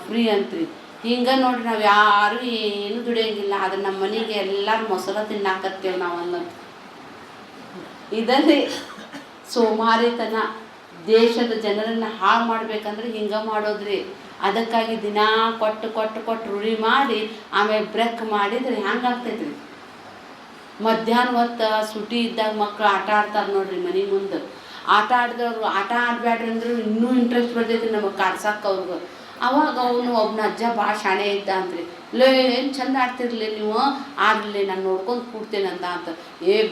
ಫ್ರೀ ಅಂತ್ರಿ. ಹಿಂಗೆ ನೋಡ್ರಿ, ನಾವು ಯಾರು ಏನು ದುಡಿಯೋಂಗಿಲ್ಲ, ಆದರೆ ನಮ್ಮ ಮನೆಗೆ ಎಲ್ಲರೂ ಮೊಸರು ತಿನ್ನಾಕತ್ತೇವೆ ನಾವಲ್ಲ. ಇದರಲ್ಲಿ ಸೋಮಾರಿತನ. ದೇಶದ ಜನರನ್ನು ಹಾಳು ಮಾಡ್ಬೇಕಂದ್ರೆ ಹಿಂಗೆ ಮಾಡೋದ್ರಿ. ಅದಕ್ಕಾಗಿ ದಿನ ಕೊಟ್ಟು ರೂಢಿ ಮಾಡಿ ಆಮೇಲೆ ಬ್ರೇಕ್ ಮಾಡಿದ್ರೆ ಹೆಂಗಾಗ್ತೈತ್ರಿ. ಮಧ್ಯಾಹ್ನ ಹೊತ್ತು ಸುಟಿ ಇದ್ದಾಗ ಮಕ್ಕಳು ಆಟ ಆಡ್ತಾರೆ ನೋಡ್ರಿ ಮನೆ ಮುಂದೆ. ಆಟ ಆಡಿದವ್ರು ಆಟ ಆಡಬೇಡ್ರಿ ಅಂದ್ರೆ ಇನ್ನೂ ಇಂಟ್ರೆಸ್ಟ್ ಬರ್ತೈತಿ ನಮಗೆ ಕಾಡ್ಸಕ್ಕೆ ಅವ್ರಿಗೆ. ಅವಾಗ ಅವನು ಒಬ್ಬನ ಅಜ್ಜ ಭಾಳ ಶಾಣೆ ಇದ್ದ ಅಂತ್ರಿ. ಏನು ಚಂದ ಆಡ್ತಿರ್ಲಿ ನೀವು, ಆಡಲಿ ನಾನು ನೋಡ್ಕೊಂಡು ಕೂಡ್ತೇನಂದ ಅಂತ.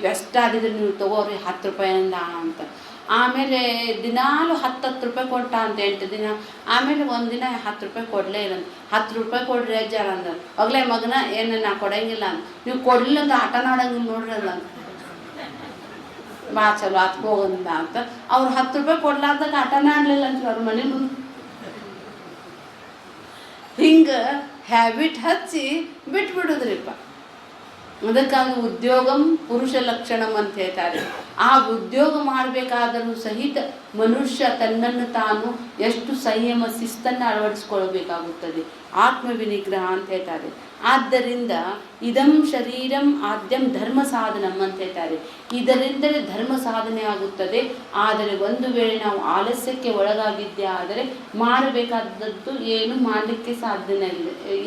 ಬೆಸ್ಟ್ ಆಡಿದ್ರೆ ನೀವು ತೊಗೋರಿ ₹10 ಅಂತ. ಆಮೇಲೆ ದಿನಾಲು ₹10 ಕೊಟ್ಟ ಅಂತ 8 ದಿನ. ಆಮೇಲೆ ಒಂದಿನ ₹10 ಕೊಡಲೇ ಇಲ್ಲ. ₹10 ಕೊಡ್ರಿ ಅಜ್ಜಾರ ಅಂದ. ಅಗ್ಲೇ ಮಗನ ಏನು ನಾ ಕೊಡಂಗಿಲ್ಲ ಅಂತ. ನೀವು ಕೊಡಲಿಲ್ಲ ಅಂತ ಆಟನ ಆಡಂಗಿಲ್ಲ ನೋಡ್ರಿ ಅದ ಅಂತ. ಭಾಳ ಚಲೋ ಆತ್ ಹೋಗಂದ ಅಂತ. ಅವ್ರು ₹10 ಕೊಡ್ಲಾರ್ದಾಗ ಆಟನ ಆಡಲಿಲ್ಲ ಅಂತ ಅವ್ರ ಮನೆ ಮುಂದೆ. ಹಿಂಗೆ ಹ್ಯಾಬಿಟ್ ಹಚ್ಚಿ ಬಿಟ್ಬಿಡುದ್ರಿಪ್ಪ. ಅದಕ್ಕಾಗಿ ಉದ್ಯೋಗಂ ಪುರುಷ ಲಕ್ಷಣಂ ಅಂತ ಹೇಳ್ತಾರೆ. ಆ ಉದ್ಯೋಗ ಮಾಡಬೇಕಾದರೂ ಸಹಿತ ಮನುಷ್ಯ ತನ್ನನ್ನು ತಾನು ಎಷ್ಟು ಸಂಯಮ ಶಿಸ್ತನ್ನು ಅಳವಡಿಸ್ಕೊಳ್ಬೇಕಾಗುತ್ತದೆ, ಆತ್ಮವಿನಿಗ್ರಹ ಅಂತ ಹೇಳ್ತಾರೆ. ಆದ್ದರಿಂದ ಇದಂ ಶರೀರಂ ಆದ್ಯಂ ಧರ್ಮ ಸಾಧನಂ ಅಂತ ಹೇಳ್ತಾರೆ. ಇದರಿಂದಲೇ ಧರ್ಮ ಸಾಧನೆ ಆಗುತ್ತದೆ. ಆದರೆ ಒಂದು ವೇಳೆ ನಾವು ಆಲಸ್ಯಕ್ಕೆ ಒಳಗಾಗಿದ್ದೇ ಆದರೆ ಮಾಡಬೇಕಾದದ್ದು ಏನು ಮಾಡಲಿಕ್ಕೆ ಸಾಧ್ಯನೇ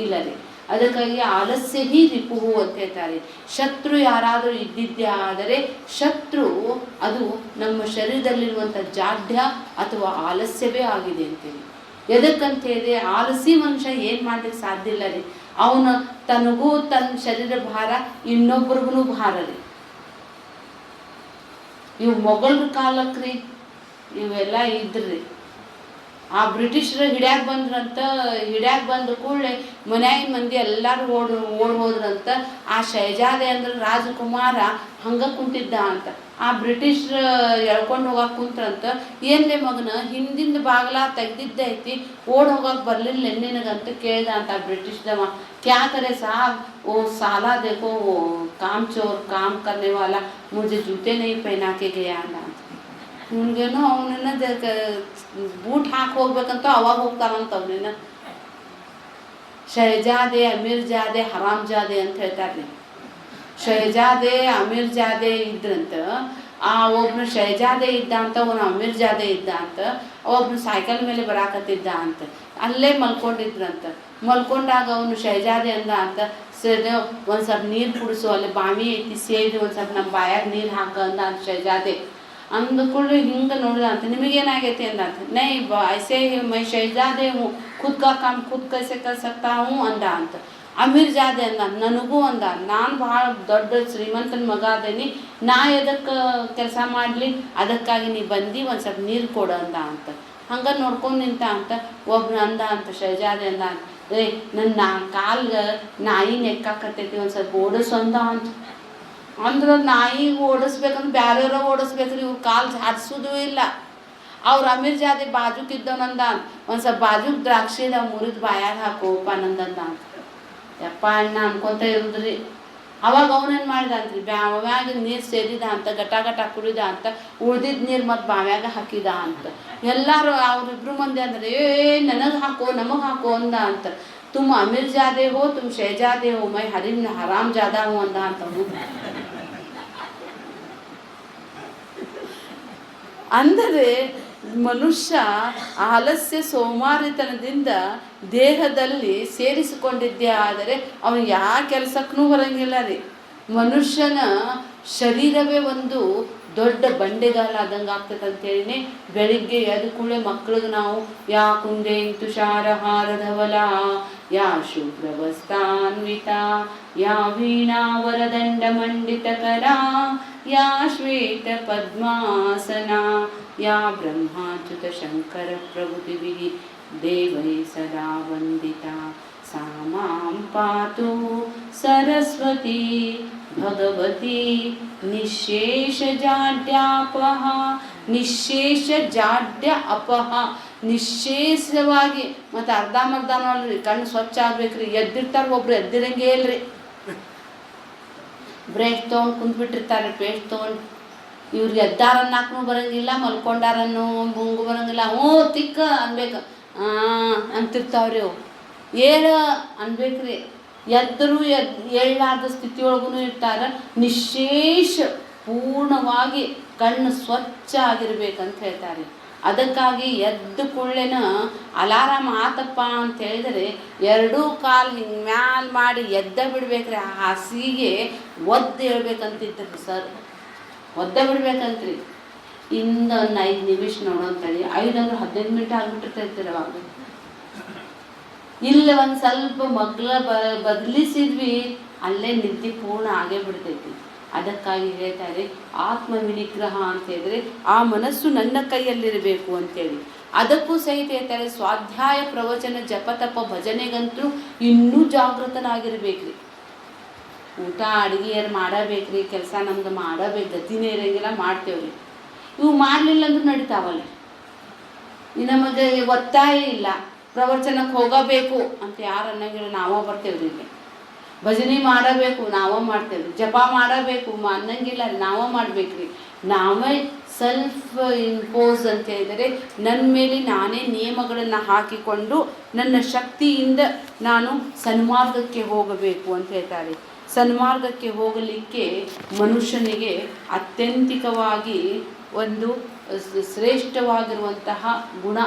ಇಲ್ಲ ರೀ. ಅದಕ್ಕಾಗಿ ಆಲಸ್ಯ ಹಿ ರಿಪುಹು ಅಂತ ಹೇಳ್ತಾರೆ. ಶತ್ರು ಯಾರಾದರೂ ಇದ್ದಿದ್ದೇ ಆದರೆ ಶತ್ರು ಅದು ನಮ್ಮ ಶರೀರದಲ್ಲಿರುವಂಥ ಜಾಡ್ಯ ಅಥವಾ ಆಲಸ್ಯವೇ ಆಗಿದೆ ಅಂತೇಳಿ. ಎದಕ್ಕಂತ ಹೇಳಿದ್ರೆ ಆಲಸಿ ಮನುಷ್ಯ ಏನು ಮಾಡ್ಲಿಕ್ಕೆ ಸಾಧ್ಯ ಇಲ್ಲ ರೀ. ಅವನು ತನಗೂ ತನ್ನ ಶರೀರ ಭಾರ, ಇನ್ನೊಬ್ರಿಗೂ ಭಾರ ರೀ. ಇವು ಮೊಘಲರ ಕಾಲಕ್ರಿ ಇವೆಲ್ಲ ಇದ್ರಿ. ಆ ಬ್ರಿಟಿಷರು ಹಿಡ್ಯಾಕೆ ಬಂದ ಕೂಡಲೇ ಮನ್ಯಾಗಿನ ಮಂದಿ ಎಲ್ಲರೂ ಓಡ್ ಹೋದ್ರಂತ. ಆ ಶಹಜಾದೆ ಅಂದ್ರೆ ರಾಜಕುಮಾರ ಹಂಗೆ ಕುಂತಿದ್ದ ಅಂತ. ಆ ಬ್ರಿಟಿಷರು ಎಳ್ಕೊಂಡು ಹೋಗಕ್ಕೆ ಕುಂತ್ರಂತ. ಏನ್ಲೇ ಮಗನ ಹಿಂದಿಂದ ಬಾಗ್ಲ ತೆಗ್ದಿದ್ದೆ ಐತಿ, ಓಡ್ ಹೋಗಕ್ಕೆ ಬರಲಿಲ್ಲ ನಿನಗಂತ ಕೇಳ್ದ ಅಂತ ಬ್ರಿಟಿಷ್ದವ. क्या करे साहब, वो साला देखो वो काम चोर काम करने वाला मुझे जूते नहीं पहना के गया ಅಂತ. ಇವನಿಗೇನೋ ಅವನನ್ನ ಬೂಟ್ ಹಾಕಿ ಹೋಗ್ಬೇಕಂತ ಅವಾಗ ಹೋಗ್ತಾರಂತ. ಅವನನ್ನ ಶಹಜಾದೆ ಅಮೀರ್ ಜಾದೆ ಹರಾಮ್ ಜಾದೆ ಅಂತ ಹೇಳ್ತಾರೆ. ಶಹಜಾದೆ ಅಮೀರ್ ಜಾದೆ ಇದ್ರಂತ. ಆ ಒಬ್ನು ಶಹಜಾದೆ ಇದ್ದ ಅಂತ, ಅವನು ಅಮೀರ್ ಜಾದೆ ಇದ್ದ ಅಂತ. ಒಬ್ನು ಸೈಕಲ್ ಮೇಲೆ ಬರಾಕತ್ತಿದ್ದ ಅಂತ. ಅಲ್ಲೇ ಮಲ್ಕೊಂಡಿದ್ರಂತ. ಮಲ್ಕೊಂಡಾಗ ಅವನು ಶಹಜಾದೆ ಅಂದ ಅಂತ, ಒಂದು ಸ್ವಲ್ಪ ನೀರು ಕುಡಿಸು, ಅಲ್ಲಿ ಬಾವಿ ಐತಿ ಸೇದಿ ಒಂದು ಸ್ವಲ್ಪ ನಮ್ಮ ಬಾಯಾಗ ನೀರು ಹಾಕ ಅಂದ ಅಂತ ಶಹಜಾದೆ. ಅಂದ್ಕೊಳ್ಳಿ ಹಿಂಗೆ ನೋಡಿದ ಅಂತ. ನಿಮಗೇನಾಗೈತಿ ಅಂದ ಅಂತ. ನೈ ಐಸೆ ಮೈ ಶಹಜಾದೆ ಹೂँ, ಖುದ್ ಕಾ ಕಾಮ್ ಖುದ್ ಕೈಸೆ ಕರ್ ಸಕ್ತಾ ಹೂँ ಅಂದ ಅಂತ. ಅಮೀರ್ ಜಾದೆ ಅಂದ, ನನಗೂ ಅಂದ, ನಾನು ಭಾಳ ದೊಡ್ಡ ಶ್ರೀಮಂತನ ಮಗ ಅದೇನಿ, ನಾ ಎದಕ್ಕೆ ಕೆಲಸ ಮಾಡಲಿ, ಅದಕ್ಕಾಗಿ ನೀ ಬಂದು ಒಂದು ಸ್ವಲ್ಪ ನೀರು ಕೊಡು ಅಂದ ಅಂತ. ಹಂಗೆ ನೋಡ್ಕೊಂಡು ನಿಂತ ಅಂತ. ಒಬ್ನು ಅಂದ ಅಂತ ಶಹಜಾದೆ ಅಂದ ಅಂತ, ಏ ನನ್ನ ಕಾಲ್ಗೆ ನಾಯಿ ನೆಕ್ಕಾಕತ್ತೈತಿ, ಒಂದು ಸ್ವಲ್ಪ ಓಡಿಸು ಅಂದ ಅಂತ. ಅಂದ್ರೆ ನಾಯಿ ಓಡಿಸ್ಬೇಕಂದ್ರೆ ಬ್ಯಾರೆಯವ್ರ ಓಡಿಸ್ಬೇಕ್ರಿ, ಇವ್ರು ಕಾಲು ಜಾಡ್ಸೋದು ಇಲ್ಲ. ಅವ್ರು ಅಮೀರ್ ಜಾದೆ ಬಾಜುಕಿದ್ದವನಂದ, ಒಂದು ಸ್ವಲ್ಪ ಬಾಜುಕ್ ದ್ರಾಕ್ಷಿದ ಮುರಿದು ಬಾಯಾಗ ಹಾಕೋಪ್ಪ ನಂದಂದ ಅಂತ. ಯಪ್ಪ ಅಣ್ಣ ಅನ್ಕೊತ ಇರುದ್ರಿ. ಅವಾಗ ಅವನೇನು ಮಾಡಿದ ಅಂತ್ರಿ, ಬಾವ್ಯಾಗ ನೀರು ಸೇರಿದ ಅಂತ, ಗಟ ಕುಡಿದ ಅಂತ, ಉಳ್ದಿದ್ದ ನೀರು ಮತ್ತು ಬಾವ್ಯಾಗ ಹಾಕಿದ ಅಂತ. ಎಲ್ಲರೂ ಅವ್ರಿಬ್ರು ಮಂದಿ ಅಂದ್ರೆ, ಏ ನನಗೆ ಹಾಕೋ ನಮಗೆ ಹಾಕೋ ಅಂದ ಅಂತ. ತುಮ್ ಅಮೀರ್ ಜಾದೆ ಹೋ, ತುಮ್ ಶಹಜಾದೆ ಹೋ, ಮೈ ಹರಾಮ್ ಜಾದ ಹೋ ಅಂದ ಅಂತ. ಅಂದರೆ ಮನುಷ್ಯ ಆಲಸ್ಯ ಸೋಮಾರಿತನದಿಂದ ದೇಹದಲ್ಲಿ ಸೇರಿಸಿಕೊಂಡಿದ್ದೇ ಆದರೆ ಅವನು ಯಾವ ಕೆಲಸಕ್ಕೂ ಬರಂಗಿಲ್ಲ ರೀ. ಮನುಷ್ಯನ ಶರೀರವೇ ಒಂದು ದೊಡ್ಡ ಬಂಡೆಗಾಲ ಆದಂಗೆ ಆಗ್ತದೆ ಅಂತೇಳಿನೇ ಬೆಳಿಗ್ಗೆ ಎದ್ದು ಕೂಡಲೇ ಮಕ್ಕಳಿಗೆ ನಾವು ಯಾ ಕುಂದೇನ್ ತುಷಾರಹಾರಧವಲ, ಯಾ ಶುಭ್ರವಸ್ತಾನ್ವಿತ, ಯಾ ವೀಣಾವರದಂಡ ಮಂಡಿತಕರ, ಯಾ ಶ್ವೇತ ಪದ್ಮಾಸನ, ಯಾ ಬ್ರಹ್ಮಾಚ್ಯುತ ಶಂಕರ ಪ್ರಭೃತಿಭಿಃ ದೇವೈ ಸದಾ ವಂದಿತಾ, ಸಾ ಮಾಂ ಪಾತು ಸರಸ್ವತಿ ಭಗವತಿ ನಿಶೇಷ ಜಾಡ್ಯಾಪಹ. ನಿಶೇಷ ಜಾಡ್ಯ ಅಪಹ, ನಿಶೇಷವಾಗಿ ಮತ್ತು ಅರ್ಧಂಬರ್ಧ ನೋಡ್ರಿ, ಕಣ್ಣು ಸ್ವಚ್ಛ ಆಗ್ಬೇಕ್ರಿ. ಎದ್ದಿರ್ತಾರೆ ಒಬ್ರು, ಎದ್ದಿರಂಗೆ ಇಲ್ರಿ. ಬ್ರಷ್ ತೊಗೊಂಡು ಕುಂತ್ಬಿಟ್ಟಿರ್ತಾರೆ, ಪೇಸ್ಟ್ ತೊಗೊಂಡು. ಇವ್ರಿಗೆ ಎದ್ದಾರನ್ನಾಕೂ ಬರೋಂಗಿಲ್ಲ, ಮಲ್ಕೊಂಡಾರನ್ನು ಮುಂಗು ಬರೋಂಗಿಲ್ಲ. ಹ್ಞೂ ತಿಕ್ಕ ಅನ್ಬೇಕು, ಅಂತಿರ್ತಾವ್ರಿ ಅವು. ಏಳು ಅನ್ಬೇಕ್ರಿ. ಎದ್ದರೂ ಏಳಾದ ಸ್ಥಿತಿಯೊಳಗೂ ಇರ್ತಾರೆ. ನಿಶೇಷ ಪೂರ್ಣವಾಗಿ ಕಣ್ಣು ಸ್ವಚ್ಛ ಆಗಿರ್ಬೇಕಂತ ಹೇಳ್ತಾರೆ. ಅದಕ್ಕಾಗಿ ಎದ್ದು ಕೂಡಲೇನ ಅಲಾರಾಮ್ ಆತಪ್ಪ ಅಂತ ಹೇಳಿದರೆ ಎರಡೂ ಕಾಲು ಹಿಂಗೆ ಮ್ಯಾಲ ಮಾಡಿ ಎದ್ದ ಬಿಡ್ಬೇಕ್ರಿ. ಆ ಹಾಸಿಗೆ ಒದ್ದು ಹೇಳ್ಬೇಕಂತಿದ್ರಿ ಸರ್, ಒದ್ದ ಬಿಡ್ಬೇಕಂತ್ರಿ. ಇನ್ನೊಂದು 5 ನಿಮಿಷ ನೋಡೋಂತೇಳಿ 5 ಅಂದ್ರೆ 15 ಮಿನಿಟ್ ಆಗ್ಬಿಟ್ಟಿರ್ತೈತಿ ಅವಾಗ. ಇಲ್ಲ ಒಂದು ಸ್ವಲ್ಪ ಮಗ್ಲ ಬದಲಿಸಿದ್ವಿ, ಅಲ್ಲೇ ನಿದ್ದೆ ಪೂರ್ಣ ಆಗೇ ಬಿಡ್ತೈತಿ. ಅದಕ್ಕಾಗಿ ಹೇಳ್ತಾರೆ ಆತ್ಮ ವಿನಿಗ್ರಹ ಅಂತ ಹೇಳಿದ್ರೆ ಆ ಮನಸ್ಸು ನನ್ನ ಕೈಯಲ್ಲಿರಬೇಕು ಅಂತೇಳಿ. ಅದಕ್ಕೂ ಸಹಿತ ಹೇಳ್ತಾರೆ ಸ್ವಾಧ್ಯಾಯ ಪ್ರವಚನ ಜಪತಪ ಭಜನೆಗಂತೂ ಇನ್ನೂ ಜಾಗೃತನಾಗಿರ್ಬೇಕ್ರಿ. ಊಟ ಅಡುಗೆಯರು ಮಾಡಬೇಕ್ರಿ, ಕೆಲಸ ನಮ್ದು ಮಾಡಬೇಕು, ಗತಿನೇ ಇರೋಂಗಿಲ್ಲ, ಮಾಡ್ತೇವ್ರಿ. ಇವು ಮಾಡಲಿಲ್ಲ ಅಂದ್ರೂ ನಡೀತಾವಲ್ಲ. ನಮಗೆ ಒತ್ತಾಯ ಇಲ್ಲ, ಪ್ರವಚನಕ್ಕೆ ಹೋಗಬೇಕು ಅಂತ ಯಾರು ಅನ್ನಂಗಿಲ್ಲ, ನಾವೇ ಬರ್ತೇವ್ರಿ. ಇಲ್ಲಿ ಭಜನೆ ಮಾಡಬೇಕು ನಾವೇ ಮಾಡ್ತೇವೆ, ಜಪ ಮಾಡಬೇಕು ಅನ್ನಂಗಿಲ್ಲ, ನಾವೇ ಮಾಡ್ಬೇಕ್ರಿ. ನಾವೇ ಸೆಲ್ಫ್ ಇಂಪೋಸ್ ಅಂತ ಹೇಳಿದರೆ ನನ್ನ ಮೇಲೆ ನಾನೇ ನಿಯಮಗಳನ್ನು ಹಾಕಿಕೊಂಡು ನನ್ನ ಶಕ್ತಿಯಿಂದ ನಾನು ಸನ್ಮಾರ್ಗಕ್ಕೆ ಹೋಗಬೇಕು ಅಂತ ಹೇಳ್ತಾರೆ. ಸನ್ಮಾರ್ಗಕ್ಕೆ ಹೋಗಲಿಕ್ಕೆ ಮನುಷ್ಯನಿಗೆ ಅತ್ಯಂತಿಕವಾಗಿ ಒಂದು ಶ್ರೇಷ್ಠವಾಗಿರುವಂತಹ ಗುಣ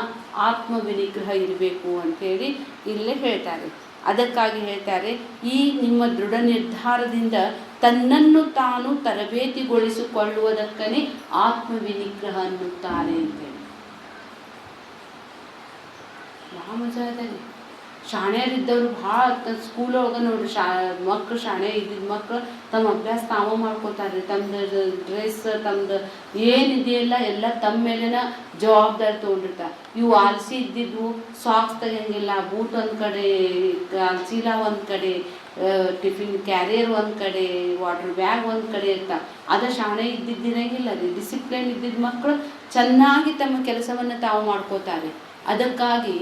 ಆತ್ಮವಿನಿಗ್ರಹ ಇರಬೇಕು ಅಂಥೇಳಿ ಇಲ್ಲೇ ಹೇಳ್ತಾರೆ. ಅದಕ್ಕಾಗಿ ಹೇಳ್ತಾರೆ, ಈ ನಿಮ್ಮ ದೃಢ ನಿರ್ಧಾರದಿಂದ ತನ್ನನ್ನು ತಾನು ತರಬೇತಿಗೊಳಿಸಿಕೊಳ್ಳುವುದಕ್ಕನೇ ಆತ್ಮವಿನಿಗ್ರಹ ಅನ್ನುತ್ತಾರೆ ಅಂತೇಳಿ. ಯಾವ ಮಜಾ ಅದಲ್ಲಿ ಶಾಣೆಯರಿದ್ದವರು ಭಾಳ ಸ್ಕೂಲೊಳಗೆ ನೋಡ್ರಿ, ಮಕ್ಕಳು ಶಾಣೆ ಇದ್ದಿದ್ದ ಮಕ್ಕಳು ತಮ್ಮ ಅಭ್ಯಾಸ ತಾವೇ ಮಾಡ್ಕೋತಾರೆ. ತಮ್ಮದು ಡ್ರೆಸ್ ತಮ್ಮದು ಏನಿದೆಯಲ್ಲ ಎಲ್ಲ ತಮ್ಮ ಮೇಲಿನ ಜವಾಬ್ದಾರಿ ತೊಗೊಂಡಿರ್ತಾರೆ. ಇವು ಆಲಸಿ ಇದ್ದಿದ್ವು ಸಾಕ್ಸ್ ತೆಗಿಯಂಗಿಲ್ಲ, ಬೂಟ್ ಒಂದು ಕಡೆ, ಚೀಲ ಒಂದು ಕಡೆ, ಟಿಫಿನ್ ಕ್ಯಾರಿಯರ್ ಒಂದು ಕಡೆ, ವಾಟರ್ ಬ್ಯಾಗ್ ಒಂದು ಕಡೆ ಇರ್ತಾವೆ. ಅದು ಶಾಣೆ ಇದ್ದಿದ್ದಿರಂಗಿಲ್ಲ ರೀ. ಡಿಸಿಪ್ಲಿನ್ ಇದ್ದಿದ್ದ ಮಕ್ಕಳು ಚೆನ್ನಾಗಿ ತಮ್ಮ ಕೆಲಸವನ್ನು ತಾವು ಮಾಡ್ಕೋತಾರೆ. ಅದಕ್ಕಾಗಿ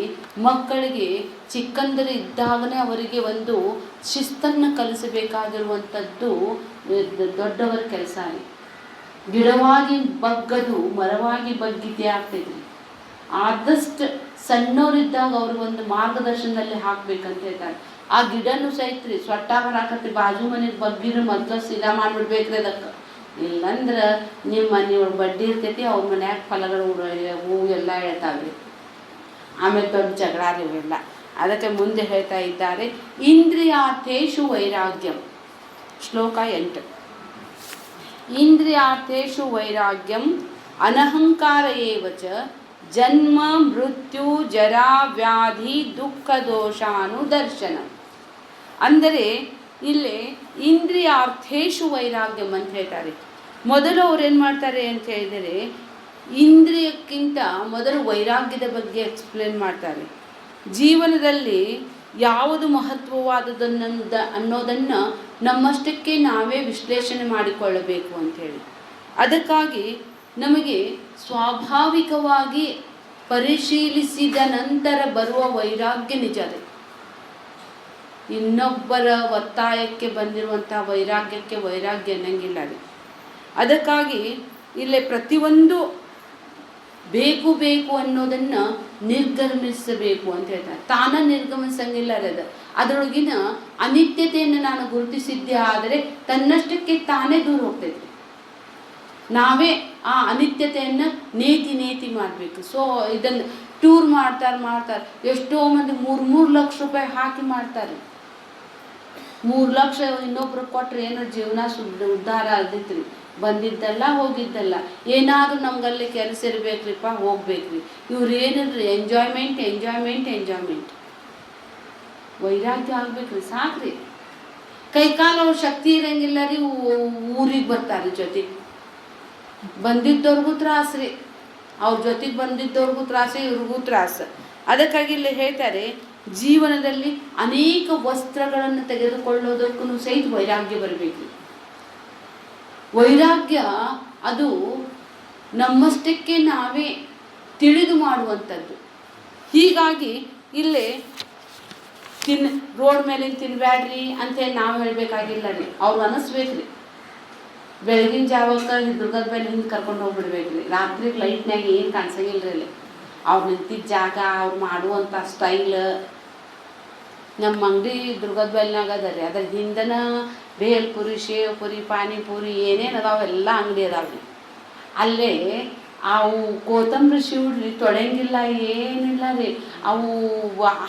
ಮಕ್ಕಳಿಗೆ ಚಿಕ್ಕಂದರು ಇದ್ದಾಗಲೇ ಅವರಿಗೆ ಒಂದು ಶಿಸ್ತನ್ನು ಕಲಿಸಬೇಕಾಗಿರುವಂಥದ್ದು ದೊಡ್ಡವರ ಕೆಲಸ. ಗಿಡವಾಗಿ ಬಗ್ಗದು ಮರವಾಗಿ ಬಗ್ಗಿದ್ದೇ ಆಗ್ತೈತಿ. ಆದಷ್ಟು ಸಣ್ಣವರಿದ್ದಾಗ ಅವ್ರಿಗೊಂದು ಮಾರ್ಗದರ್ಶನದಲ್ಲಿ ಹಾಕ್ಬೇಕಂತ ಹೇಳ್ತಾರೆ. ಆ ಗಿಡನೂ ಸಹಿತ್ರಿ ಸೊಟ್ಟಾಗ ಹಾಕತ್ರಿ, ಬಾಜು ಮನೆಗೆ ಬಗ್ಗಿರೋ ಮೊದಲು ಸೀದಾ ಮಾಡಿಬಿಡ್ಬೇಕ್ರಿ. ಅದಕ್ಕೆ ಇಲ್ಲಂದ್ರೆ ನಿಮ್ಮ ಮನೆಯೊಳಗೆ ಬಡ್ಡಿ ಇರ್ತೈತಿ, ಅವ್ರ ಮನ್ಯಾಗ ಫಲಗಳು ಹೂವು ಎಲ್ಲ ಹೇಳ್ತಾವ್ರಿ. ಆಮೇಲೆ ದೊಡ್ಡ ಜಗಳ ಇವೆಲ್ಲ. ಅದಕ್ಕೆ ಮುಂದೆ ಹೇಳ್ತಾ ಇದ್ದಾರೆ, ಇಂದ್ರಿಯಾರ್ಥೇಷು ವೈರಾಗ್ಯಂ. ಶ್ಲೋಕ 8. ಇಂದ್ರಿಯಾರ್ಥೇಷು ವೈರಾಗ್ಯಂ ಅನಹಂಕಾರ ಏವ ಚ ಜನ್ಮ ಮೃತ್ಯು ಜರಾ ವ್ಯಾಧಿ ದುಃಖ ದೋಷಾನುದರ್ಶನ. ಅಂದರೆ ಇಲ್ಲಿ ಇಂದ್ರಿಯಾರ್ಥೇಷು ವೈರಾಗ್ಯಂ ಅಂತ ಹೇಳ್ತಾರೆ. ಮೊದಲು ಅವ್ರು ಏನು ಮಾಡ್ತಾರೆ ಅಂತ ಹೇಳಿದರೆ, ಇಂದ್ರಿಯಕ್ಕಿಂತ ಮೊದಲು ವೈರಾಗ್ಯದ ಬಗ್ಗೆ ಎಕ್ಸ್ಪ್ಲೇನ್ ಮಾಡ್ತಾರೆ. ಜೀವನದಲ್ಲಿ ಯಾವುದು ಮಹತ್ವವಾದದನ್ನು ಅನ್ನೋದನ್ನು ನಮ್ಮಷ್ಟಕ್ಕೆ ನಾವೇ ವಿಶ್ಲೇಷಣೆ ಮಾಡಿಕೊಳ್ಳಬೇಕು ಅಂಥೇಳಿ. ಅದಕ್ಕಾಗಿ ನಮಗೆ ಸ್ವಾಭಾವಿಕವಾಗಿ ಪರಿಶೀಲಿಸಿದ ನಂತರ ಬರುವ ವೈರಾಗ್ಯ ನಿಜವೇ. ಇನ್ನೊಬ್ಬರ ಒತ್ತಾಯಕ್ಕೆ ಬಂದಿರುವಂಥ ವೈರಾಗ್ಯಕ್ಕೆ ವೈರಾಗ್ಯ ಅನ್ನಂಗಿಲ್ಲ ರೀ. ಅದಕ್ಕಾಗಿ ಇಲ್ಲೇ ಪ್ರತಿಯೊಂದು ಬೇಕು ಬೇಕು ಅನ್ನೋದನ್ನು ನಿರ್ಗಮಿಸಬೇಕು ಅಂತ ಹೇಳ್ತಾರೆ. ತಾನ ನಿರ್ಗಮಿಸಂಗಿಲ್ಲ ಅದು. ಅದರೊಳಗಿನ ಅನಿತ್ಯತೆಯನ್ನು ನಾನು ಗುರುತಿಸಿದ್ದೆ ಆದರೆ ತನ್ನಷ್ಟಕ್ಕೆ ತಾನೇ ದೂರ ಹೋಗ್ತೈತಿ. ನಾವೇ ಆ ಅನಿತ್ಯತೆಯನ್ನು ನೇತಿ ಮಾಡಬೇಕು. ಸೊ ಇದನ್ನು ಟೂರ್ ಮಾಡ್ತಾರೆ. ಎಷ್ಟೋ ಮಂದಿ 3 ಲಕ್ಷ ರೂಪಾಯಿ ಹಾಕಿ ಮಾಡ್ತಾರೆ. 3 ಲಕ್ಷ ಇನ್ನೊಬ್ರು ಕೊಟ್ಟರೆ ಏನೋ ಜೀವನ ಉದ್ಧಾರ ಆದೈತ್ರಿ. ಬಂದಿದ್ದಲ್ಲ ಹೋಗಿದ್ದಲ್ಲ, ಏನಾದರೂ ನಮ್ಗಲ್ಲಿ ಕೆಲಸ ಇರಬೇಕ್ರಿಪ್ಪ, ಹೋಗ್ಬೇಕ್ರಿ. ಇವ್ರು ಏನಿಲ್ರಿ, ಎಂಜಾಯ್ಮೆಂಟ್. ವೈರಾಗ್ಯ ಆಗ್ಬೇಕ್ರಿ, ಸಾಕ್ರಿ. ಕೈಕಾಲು ಅವ್ರ ಶಕ್ತಿ ಇರಂಗಿಲ್ಲ ರೀ, ಊರಿಗೆ ಬರ್ತಾರೆ ಜೊತೆಗೆ. ಬಂದಿದ್ದವ್ರಿಗೂ ತ್ರಾಸ್ರಿ, ಅವ್ರ ಜೊತೆಗೆ ಬಂದಿದ್ದವ್ರಿಗೂ ತ್ರಾಸ, ಇವ್ರಿಗೂ ತ್ರಾಸ. ಅದಕ್ಕಾಗಿ ಇಲ್ಲಿ ಹೇಳ್ತಾರೆ, ಜೀವನದಲ್ಲಿ ಅನೇಕ ವಸ್ತ್ರಗಳನ್ನು ತೆಗೆದುಕೊಳ್ಳೋದಕ್ಕೂ ಸಹಿತ ವೈರಾಗ್ಯ ಬರಬೇಕು. ವೈರಾಗ್ಯ ಅದು ನಮ್ಮಷ್ಟಕ್ಕೆ ನಾವೇ ತಿಳಿದು ಮಾಡುವಂಥದ್ದು. ಹೀಗಾಗಿ ಇಲ್ಲೇ ರೋಡ್ ಮೇಲಿನ ತಿನ್ಬ್ಯಾಡ್ರಿ ಅಂತೇಳಿ ನಾವು ಹೇಳಬೇಕಾಗಿಲ್ಲ ರೀ. ಅವ್ರು ಅನ್ನಿಸ್ಬೇಕ್ರಿ. ಬೆಳಗಿನ ಜಾವಕ್ಕೆ ದುರ್ಗದ ಮೇಲೆ ಹಿಂದೆ ಕರ್ಕೊಂಡು ಹೋಗ್ಬಿಡ್ಬೇಕ್ರಿ. ರಾತ್ರಿಗೆ ಲೈಟ್ನಾಗ ಏನು ಕಾಣಿಸಂಗಿಲ್ಲ ರೀ ಅಲ್ಲಿ. ಅವ್ರು ನಿಂತಿದ್ದ ಜಾಗ, ಅವ್ರು ಮಾಡುವಂಥ ಸ್ಟೈಲ್. ನಮ್ಮ ಅಂಗಡಿ ದುರ್ಗದ ಬೆಲ್ನಾಗ ಅದ ರೀ. ಅದ್ರ ಹಿಂದನ ಬೇಲ್ಪುರಿ, ಶೇವ್ ಪುರಿ, ಪಾನಿಪುರಿ ಏನೇನು ಅದಾವೆ ಎಲ್ಲ ಅಂಗಡಿ ಅದಾವೆ. ಅಲ್ಲೇ ಅವು ಕೋತಂಬರಿ ಶಿವ್ರಿ ತೊಳೆಯಂಗಿಲ್ಲ, ಏನಿಲ್ಲ ರೀ. ಅವು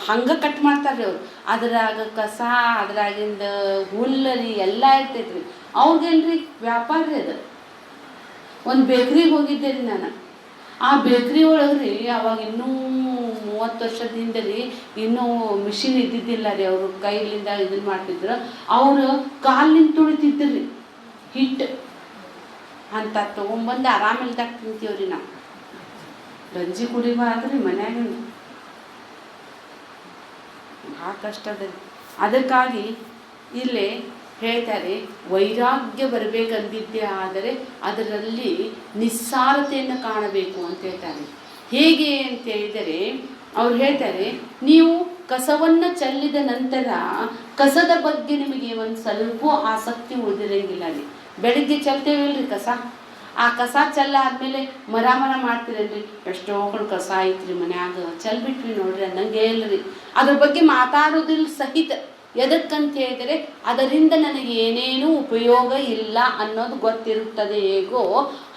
ಹಂಗೆ ಕಟ್ ಮಾಡ್ತಾರೆ ರೀ ಅವ್ರು. ಅದ್ರಾಗ ಕಸ, ಅದ್ರಾಗಿಂದ ಹುಲ್ಲರಿ ಎಲ್ಲ ಇರ್ತೈತೆ ರೀ. ಅವ್ರಿಗೇನ್ರಿ ವ್ಯಾಪಾರ ರೀ ಅದು. ಒಂದು ಬೇಕ್ರಿಗೆ ಹೋಗಿದ್ದೆ ರೀ ನಾನು. ಆ ಬೇಕ್ರಿ ಒಳಗೆ ರೀ ಅವಾಗ ಇನ್ನೂ 30 ವರ್ಷದ ಹಿಂದೆ ರೀ ಇನ್ನೂ ಮಿಷಿನ್ ಇದ್ದಿದ್ದಿಲ್ಲ ರೀ. ಅವರು ಕೈಲಿಂದ ಇದನ್ನು ಮಾಡ್ತಿದ್ರು. ಅವರು ಕಾಲಿನಿಂದ ತುಳಿತಿದ್ರು ರೀ ಹಿಟ್ಟು. ಅಂತ ತೊಗೊಂಬಂದು ಆರಾಮಿಲ್ದಾಗ ತಿಂತೀವ್ರಿ ನಾವು. ಗಂಜಿ ಕುಡಿಬಾರ್ದ್ರಿ ಮನ್ಯಾಗ, ಭಾಳ ಕಷ್ಟ ಅದ ರೀ. ಅದಕ್ಕಾಗಿ ಇಲ್ಲೇ ಹೇಳ್ತಾರೆ, ವೈರಾಗ್ಯ ಬರಬೇಕಂದಿದ್ದೇ ಆದರೆ ಅದರಲ್ಲಿ ನಿಸ್ಸಾರತೆಯನ್ನು ಕಾಣಬೇಕು ಅಂತ ಹೇಳ್ತಾರೆ. ಹೇಗೆ ಅಂತ ಹೇಳಿದರೆ ಅವ್ರು ಹೇಳ್ತಾರೆ, ನೀವು ಕಸವನ್ನು ಚೆಲ್ಲಿದ ನಂತರ ಕಸದ ಬಗ್ಗೆ ನಿಮಗೆ ಒಂದು ಸ್ವಲ್ಪ ಆಸಕ್ತಿ ಉಳಿದಿರಂಗಿಲ್ಲ ರೀ. ಬೆಳಿಗ್ಗೆ ಚೆಲ್ತೇವಿಲ್ರಿ ಕಸ, ಆ ಕಸ ಚೆಲ್ಲ ಆದಮೇಲೆ ಮರ ಮಾಡ್ತೀರಲ್ರಿ, ಎಷ್ಟೋ ಕಸ ಐತ್ರಿ ಮನ್ಯಾಗ ಚೆಲ್ಬಿಟ್ವಿ ನೋಡ್ರಿ ಅನ್ನಂಗೆ ಇಲ್ರಿ. ಅದ್ರ ಬಗ್ಗೆ ಮಾತಾಡೋದಿಲ್ಲ ಸಹಿತ. ಎದಕ್ಕಂತ ಹೇಳಿದರೆ ಅದರಿಂದ ನನಗೆ ಏನೇನೂ ಉಪಯೋಗ ಇಲ್ಲ ಅನ್ನೋದು ಗೊತ್ತಿರುತ್ತದೆ. ಹೇಗೋ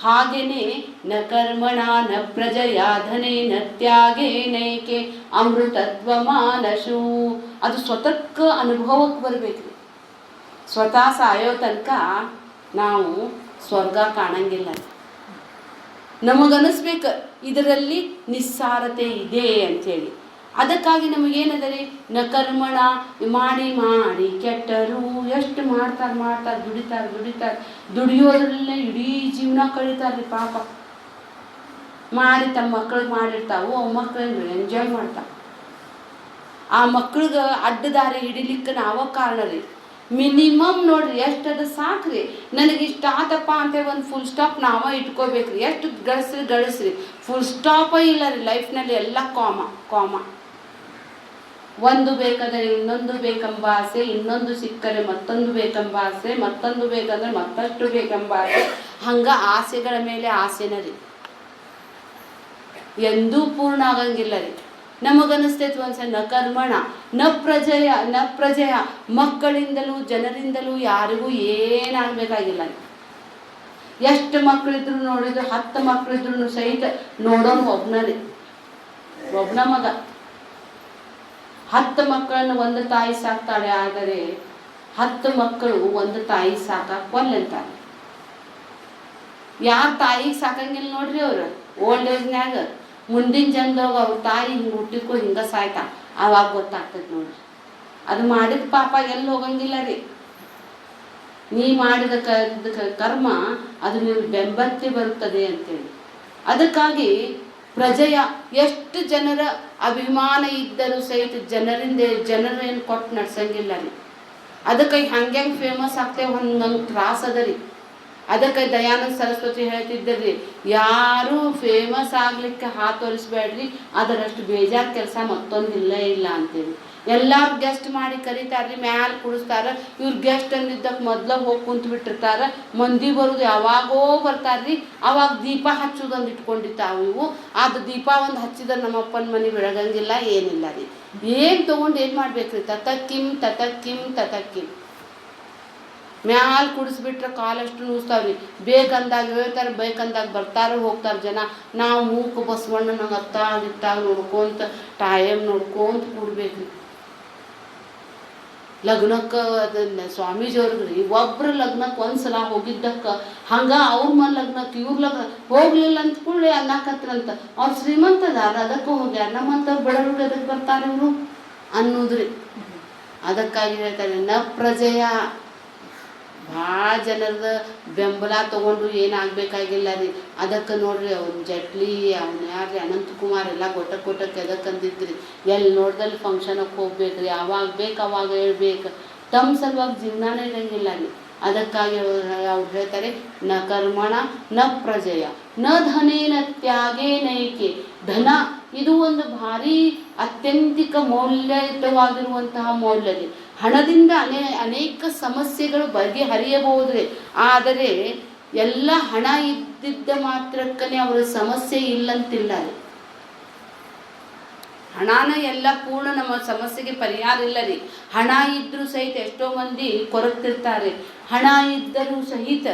ಹಾಗೇನೆ ನ ಕರ್ಮಣ ನ ಪ್ರಜಯ ಧನೆ ನ ತ್ಯಾಗೇ ನೈಕೆ ಅಮೃತತ್ವ ಮಾನಶು. ಅದು ಸ್ವತಃ ಅನುಭವಕ್ಕೆ ಬರಬೇಕ್ರಿ. ಸ್ವತಃ ಸಾಯೋ ತನಕ ನಾವು ಸ್ವರ್ಗ ಕಾಣಂಗಿಲ್ಲ. ನಮಗನಿಸ್ಬೇಕು ಇದರಲ್ಲಿ ನಿಸ್ಸಾರತೆ ಇದೆ ಅಂಥೇಳಿ. ಅದಕ್ಕಾಗಿ ನಮಗೇನದರಿ ನ ಕರ್ಮಣ ಮಾಡಿ ಮಾಡಿ ಕೆಟ್ಟರು. ಎಷ್ಟು ಮಾಡ್ತಾರೆ ದುಡಿತಾರೆ ದುಡಿಯೋದ್ರಲ್ಲೇ ಇಡೀ ಜೀವನ ಕಳೀತಾರೆ ಪಾಪ. ಮಾಡಿ ತಮ್ಮ ಮಕ್ಕಳಿಗೆ ಮಾಡಿರ್ತಾವು, ಅವು ಮಕ್ಕಳನ್ನು ಎಂಜಾಯ್ ಮಾಡ್ತಾವೆ. ಆ ಮಕ್ಳಿಗೆ ಅಡ್ಡದಾರಿ ಹಿಡಿಲಿಕ್ಕೆ ನಾವ ಕಾರಣ ರೀ. ಮಿನಿಮಮ್ ನೋಡ್ರಿ ಎಷ್ಟದು ಸಾಕ್ರಿ, ನನಗೆ ಇಷ್ಟ ಆತಪ್ಪ ಅಂತೇಳಿ ಒಂದು ಫುಲ್ ಸ್ಟಾಪ್ ನಾವ ಇಟ್ಕೋಬೇಕ್ರಿ. ಎಷ್ಟು ಗಳಿಸ್ರಿ ಫುಲ್ ಸ್ಟಾಪ ಇಲ್ಲ ರೀ ಲೈಫ್ನಲ್ಲಿ. ಎಲ್ಲ ಕಾಮ. ಒಂದು ಬೇಕಾದರೆ ಇನ್ನೊಂದು ಬೇಕೆಂಬ ಆಸೆ, ಇನ್ನೊಂದು ಸಿಕ್ಕರೆ ಮತ್ತೊಂದು ಬೇಕೆಂಬ ಆಸೆ, ಮತ್ತೊಂದು ಬೇಕಂದ್ರೆ ಮತ್ತಷ್ಟು ಬೇಕೆಂಬ ಆಸೆ. ಹಂಗ ಆಸೆಗಳ ಮೇಲೆ ಆಸೆನ ರೀ, ಎಂದೂ ಪೂರ್ಣ ಆಗಂಗಿಲ್ಲ ರೀ. ನಮಗನಿಸ್ತೈತಿ ಒಂದ್ಸಲ ನ ಕರ್ಮಣ ನ ಪ್ರಜೆಯ ಮಕ್ಕಳಿಂದಲೂ ಜನರಿಂದಲೂ ಯಾರಿಗೂ ಏನಾಗಬೇಕಾಗಿಲ್ಲ. ಎಷ್ಟು ಮಕ್ಕಳಿದ್ರು ನೋಡಿದ್ರು 10 ಮಕ್ಕಳಿದ್ರು ಸಹಿತ ನೋಡೋನು ಒಬ್ಬನ ಮಗ. 10 ಮಕ್ಕಳನ್ನು ಒಂದು ತಾಯಿ ಸಾಕ್ತಾಳೆ, ಆದರೆ 10 ಮಕ್ಕಳು ಒಂದು ತಾಯಿ ಸಾಕಕ್ಕೆ ಒಲ್ಲೆಂತಾರೆ. ಯಾರು ತಾಯಿಗೆ ಸಾಕಂಗಿಲ್ಲ ನೋಡ್ರಿ ಅವ್ರು ಓಲ್ಡ್ ಏಜ್ನ್ಯಾಗ, ಮುಂದಿನ ಜನದಾಗ ಅವ್ರ ತಾಯಿ ಹಿಂಗೆ ಹುಟ್ಟಿಕೋ ಹಿಂಗೆ ಸಾಯ್ತಾ ಅವಾಗ ಗೊತ್ತಾಗ್ತದೆ ನೋಡ್ರಿ. ಅದು ಮಾಡಿದ ಪಾಪ ಎಲ್ಲಿ ಹೋಗಂಗಿಲ್ಲ ರೀ. ನೀ ಮಾಡಿದ ಕರ್ಮ ಅದು ನೀವು ಬೆಂಬತ್ತಿ ಬರುತ್ತದೆ ಅಂತೇಳಿ. ಅದಕ್ಕಾಗಿ ಪ್ರಜೆಯ ಎಷ್ಟು ಜನರ ಅಭಿಮಾನ ಇದ್ದರೂ ಸಹಿತ ಜನರೇನು ಕೊಟ್ಟು ನಡ್ಸಂಗಿಲ್ಲ ರೀ. ಅದಕ್ಕೆ ಹಂಗೆ ಫೇಮಸ್ ಆಗ್ತೇವೆ ಹಂಗಂಗೆ ತ್ರಾಸ ಅದ ರೀ. ಅದಕ್ಕೆ ದಯಾನಂದ ಸರಸ್ವತಿ ಹೇಳ್ತಿದ್ದರಿ, ಯಾರು ಫೇಮಸ್ ಆಗ್ಲಿಕ್ಕೆ ಹಾತೊರಿಸ್ಬೇಡ್ರಿ, ಅದರಷ್ಟು ಬೇಜಾರು ಕೆಲಸ ಮತ್ತೊಂದಿಲ್ಲ ಇಲ್ಲ ಅಂತೇಳಿ. ಎಲ್ಲಾರು ಗೆಸ್ಟ್ ಮಾಡಿ ಕರೀತಾರ್ರಿ, ಮ್ಯಾಲ ಕುಡಿಸ್ತಾರ. ಇವ್ರ ಗೆಸ್ಟ್ ಅಂದಿದ್ದಕ್ಕೆ ಮೊದ್ಲ ಹೋಗಿ ಕುಂತು ಬಿಟ್ಟಿರ್ತಾರ. ಮಂದಿ ಬರೋದು ಯಾವಾಗೋ ಬರ್ತಾರ್ರಿ. ಅವಾಗ ದೀಪ ಹಚ್ಚೋದೊಂದು ಇಟ್ಕೊಂಡಿರ್ತಾವೆ ಇವು. ಅದು ದೀಪ ಒಂದು ಹಚ್ಚಿದ್ರೆ ನಮ್ಮಪ್ಪನ ಮನೆ ಬೆಳಗಂಗಿಲ್ಲ, ಏನಿಲ್ಲ ರೀ. ಏನು ತೊಗೊಂಡು ಏನು ಮಾಡ್ಬೇಕ್ರಿ? ತತಕ್ಕಿಂ ಮ್ಯಾಲ ಕುಡಿಸ್ಬಿಟ್ರೆ ಕಾಲಷ್ಟು ನೂಸ್ತಾವ್ರಿ. ಬೇಕಂದಾಗ ಹೇಳ್ತಾರೆ, ಬೇಕಂದಾಗ ಬರ್ತಾರೆ ಹೋಗ್ತಾರೆ ಜನ. ನಾವು ಮೂಕ ಬಸವಣ್ಣ ನಂಗೆ ಅತ್ತಾಗಿತ್ತಾಗ ನೋಡ್ಕೊಂತ ಟೈಮ್ ನೋಡ್ಕೊಂತ ಕೂಡ್ಬೇಕ್ರಿ. ಲಗ್ನಕ್ಕೆ ಅದನ್ನ ಸ್ವಾಮೀಜಿಯವ್ರಿಗೆ ಒಬ್ರು ಲಗ್ನಕ್ಕೆ ಒಂದ್ಸಲ ಹೋಗಿದ್ದಕ್ಕೆ ಹಂಗೆ ಅವ್ರ ಮನೆ ಲಗ್ನಕ್ಕೆ ಇವ್ರ ಲಗ್ನ ಹೋಗ್ಲಿಲ್ಲ ಅಂತ ಕೂಡಲೇ ಅನ್ನಕತ್ರಂತ ಅವ್ರು ಶ್ರೀಮಂತದಾರ ಅದಕ್ಕೆ ಹೋಗ್ಯಾರ, ನಮ್ಮಂಥವ್ರು ಬಡವ್ರಿಗೆ ಅದಕ್ಕೆ ಬರ್ತಾರೆ ಇವರು ಅನ್ನೋದ್ರಿ. ಅದಕ್ಕಾಗಿ ಹೇಳ್ತಾರೆ ನ ಪ್ರಜೆಯ. ಭಾಳ ಜನರದ ಬೆಂಬಲ ತೊಗೊಂಡು ಏನಾಗಬೇಕಾಗಿಲ್ಲ ರೀ. ಅದಕ್ಕೆ ನೋಡ್ರಿ ಅವ್ನು ಜಟ್ಲಿ ಅವ್ನು ಯಾರ್ರಿ ಅನಂತಕುಮಾರ್ ಎಲ್ಲ ಗೊಟ್ಟಕ್ಕೆ ಎದಕ್ಕೆ ಅಂದಿದ್ರಿ. ಎಲ್ಲಿ ನೋಡ್ದಲ್ಲಿ ಫಂಕ್ಷನಕ್ಕೆ ಹೋಗ್ಬೇಕ್ರಿ, ಅವಾಗ ಬೇಕು ಅವಾಗ ಹೇಳ್ಬೇಕು. ತಮ್ಮ ಸಲುವಾಗಿ ಜೀವನಾನೇ ಇರಂಗಿಲ್ಲ ರೀ. ಅದಕ್ಕಾಗಿ ಅವ್ರು ಹೇಳ್ತಾರೆ ನ ಕರ್ಮಣ ನ ಪ್ರಜೆಯ ನ ಧನೇನ ತ್ಯಾಗೇ ನೈಕೆ. ಧನ ಇದು ಒಂದು ಭಾರಿ ಅತ್ಯಂತಿಕ ಮೌಲ್ಯಯುತವಾಗಿರುವಂತಹ ಮೌಲ್ಯ ರೀ. ಹಣದಿಂದ ಅನೇಕ ಸಮಸ್ಯೆಗಳು ಬಗೆಹರಿಯಬಹುದ್ರಿ. ಆದರೆ ಎಲ್ಲ ಹಣ ಇದ್ದಿದ್ದ ಮಾತ್ರಕ್ಕನೇ ಅವರ ಸಮಸ್ಯೆ ಇಲ್ಲಂತಿಲ್ಲ ರೀ. ಹಣನ ಎಲ್ಲ ಪೂರ್ಣ ನಮ್ಮ ಸಮಸ್ಯೆಗೆ ಪರಿಹಾರ ಇಲ್ಲ ರೀ. ಹಣ ಇದ್ದರೂ ಸಹಿತ ಎಷ್ಟೋ ಮಂದಿ ಕೊರಗ್ತಿರ್ತಾರೆ. ಹಣ ಇದ್ದರೂ ಸಹಿತ